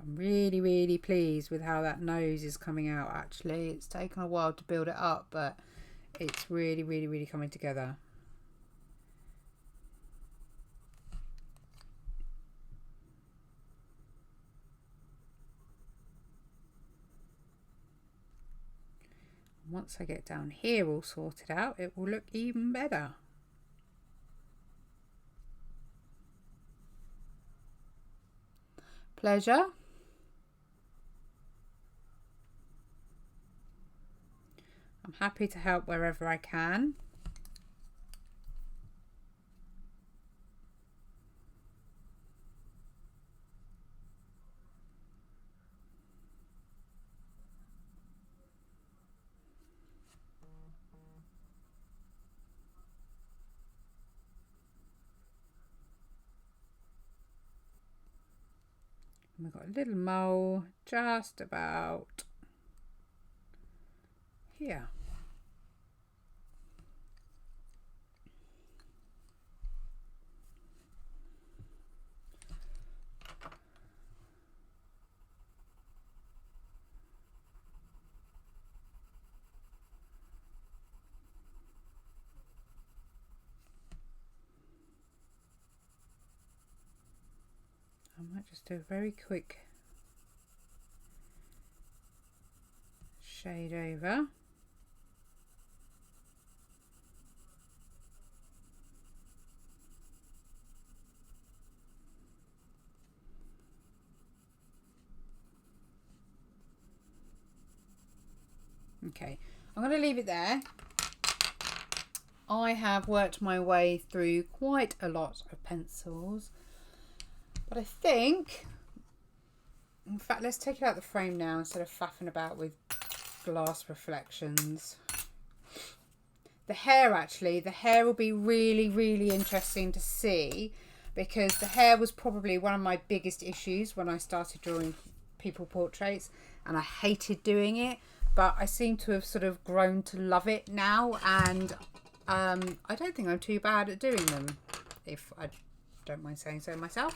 I'm really, really pleased with how that nose is coming out, actually. It's taken a while to build it up, but it's really, really, really coming together. Once I get down here all sorted out, it will look even better. Pleasure. I'm happy to help wherever I can. We've got a little mole just about here. I might just do a very quick shade over. Okay, I'm going to leave it there. I have worked my way through quite a lot of pencils. But I think, in fact, let's take it out the frame now instead of faffing about with glass reflections. The hair, actually, the hair will be really, really interesting to see, because the hair was probably one of my biggest issues when I started drawing people portraits, and I hated doing it, but I seem to have sort of grown to love it now, and I don't think I'm too bad at doing them, if I don't mind saying so myself.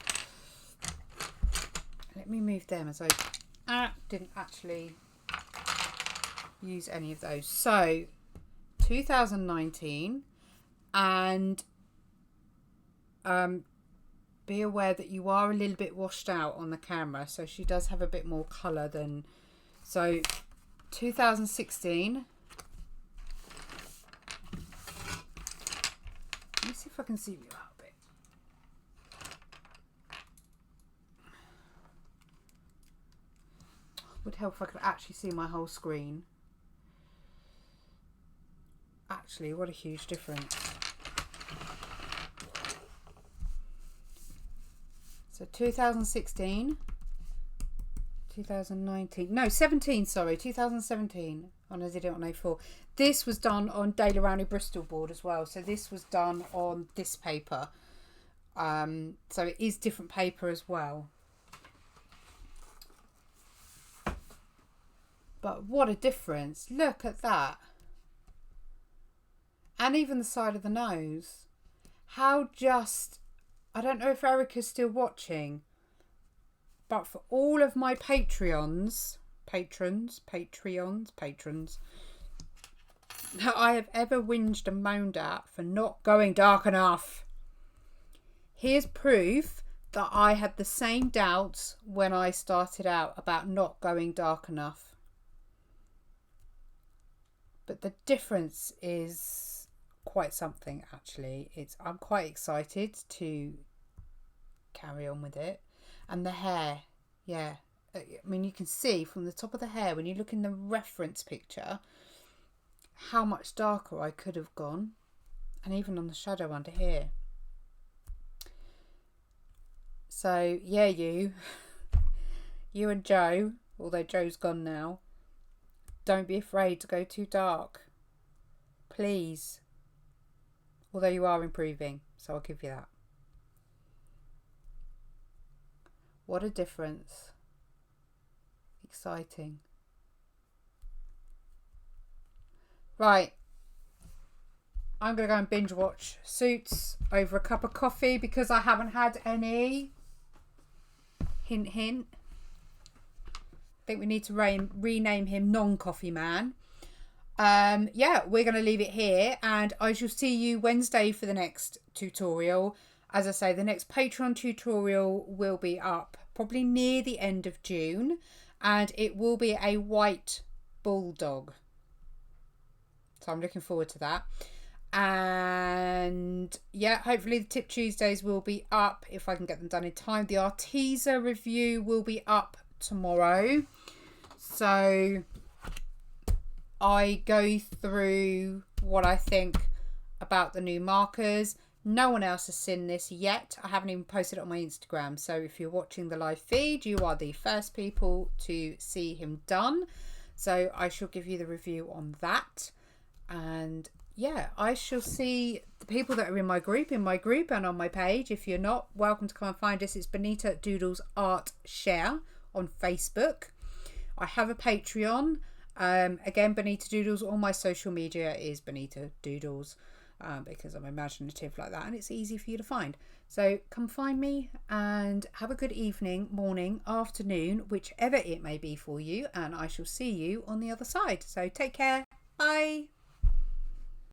Let me move them as I didn't actually use any of those. So 2019, and be aware that you are a little bit washed out on the camera, so she does have a bit more colour than, so 2016. Let me see if I can zoom you out a bit. Would help if I could actually see my whole screen. Actually, what a huge difference. So 2016, 2019, no, 17, sorry, 2017. Oh, no, I did it on A4. This was done on Daily Rowney Bristol board as well. So this was done on this paper. So it is different paper as well. But what a difference. Look at that. And even the side of the nose. How just... I don't know if Erica's still watching, but for all of my patrons that I have ever whinged and moaned at for not going dark enough, here's proof that I had the same doubts when I started out about not going dark enough. But the difference is quite something, actually. I'm quite excited to carry on with it. And the hair, yeah, I mean, you can see from the top of the hair when you look in the reference picture how much darker I could have gone, and even on the shadow under here. So yeah, you and Joe, although Joe's gone now, don't be afraid to go too dark, please. Although you are improving, so I'll give you that. What a difference. Exciting. Right. I'm going to go and binge watch Suits over a cup of coffee because I haven't had any. Hint, hint. I think we need to rename him Non-Coffee Man. Yeah, we're going to leave it here, and I shall see you Wednesday for the next tutorial. As I say, the next Patreon tutorial will be up probably near the end of June, and it will be a white bulldog. So I'm looking forward to that. And yeah, hopefully the Tip Tuesdays will be up if I can get them done in time. The Arteza review will be up tomorrow. So I go through what I think about the new markers. No one else has seen this yet. I haven't even posted it on my Instagram. So if you're watching the live feed, you are the first people to see him done. So I shall give you the review on that. And yeah, I shall see the people that are in my group and on my page. If you're not, welcome to come and find us. It's Bonnita Doodles Art Share on Facebook. I have a Patreon. Again, Bonnita Doodles. All my social media is Bonnita Doodles because I'm imaginative like that, and it's easy for you to find. So come find me and have a good evening, morning, afternoon, whichever it may be for you, and I shall see you on the other side. So take care. Bye.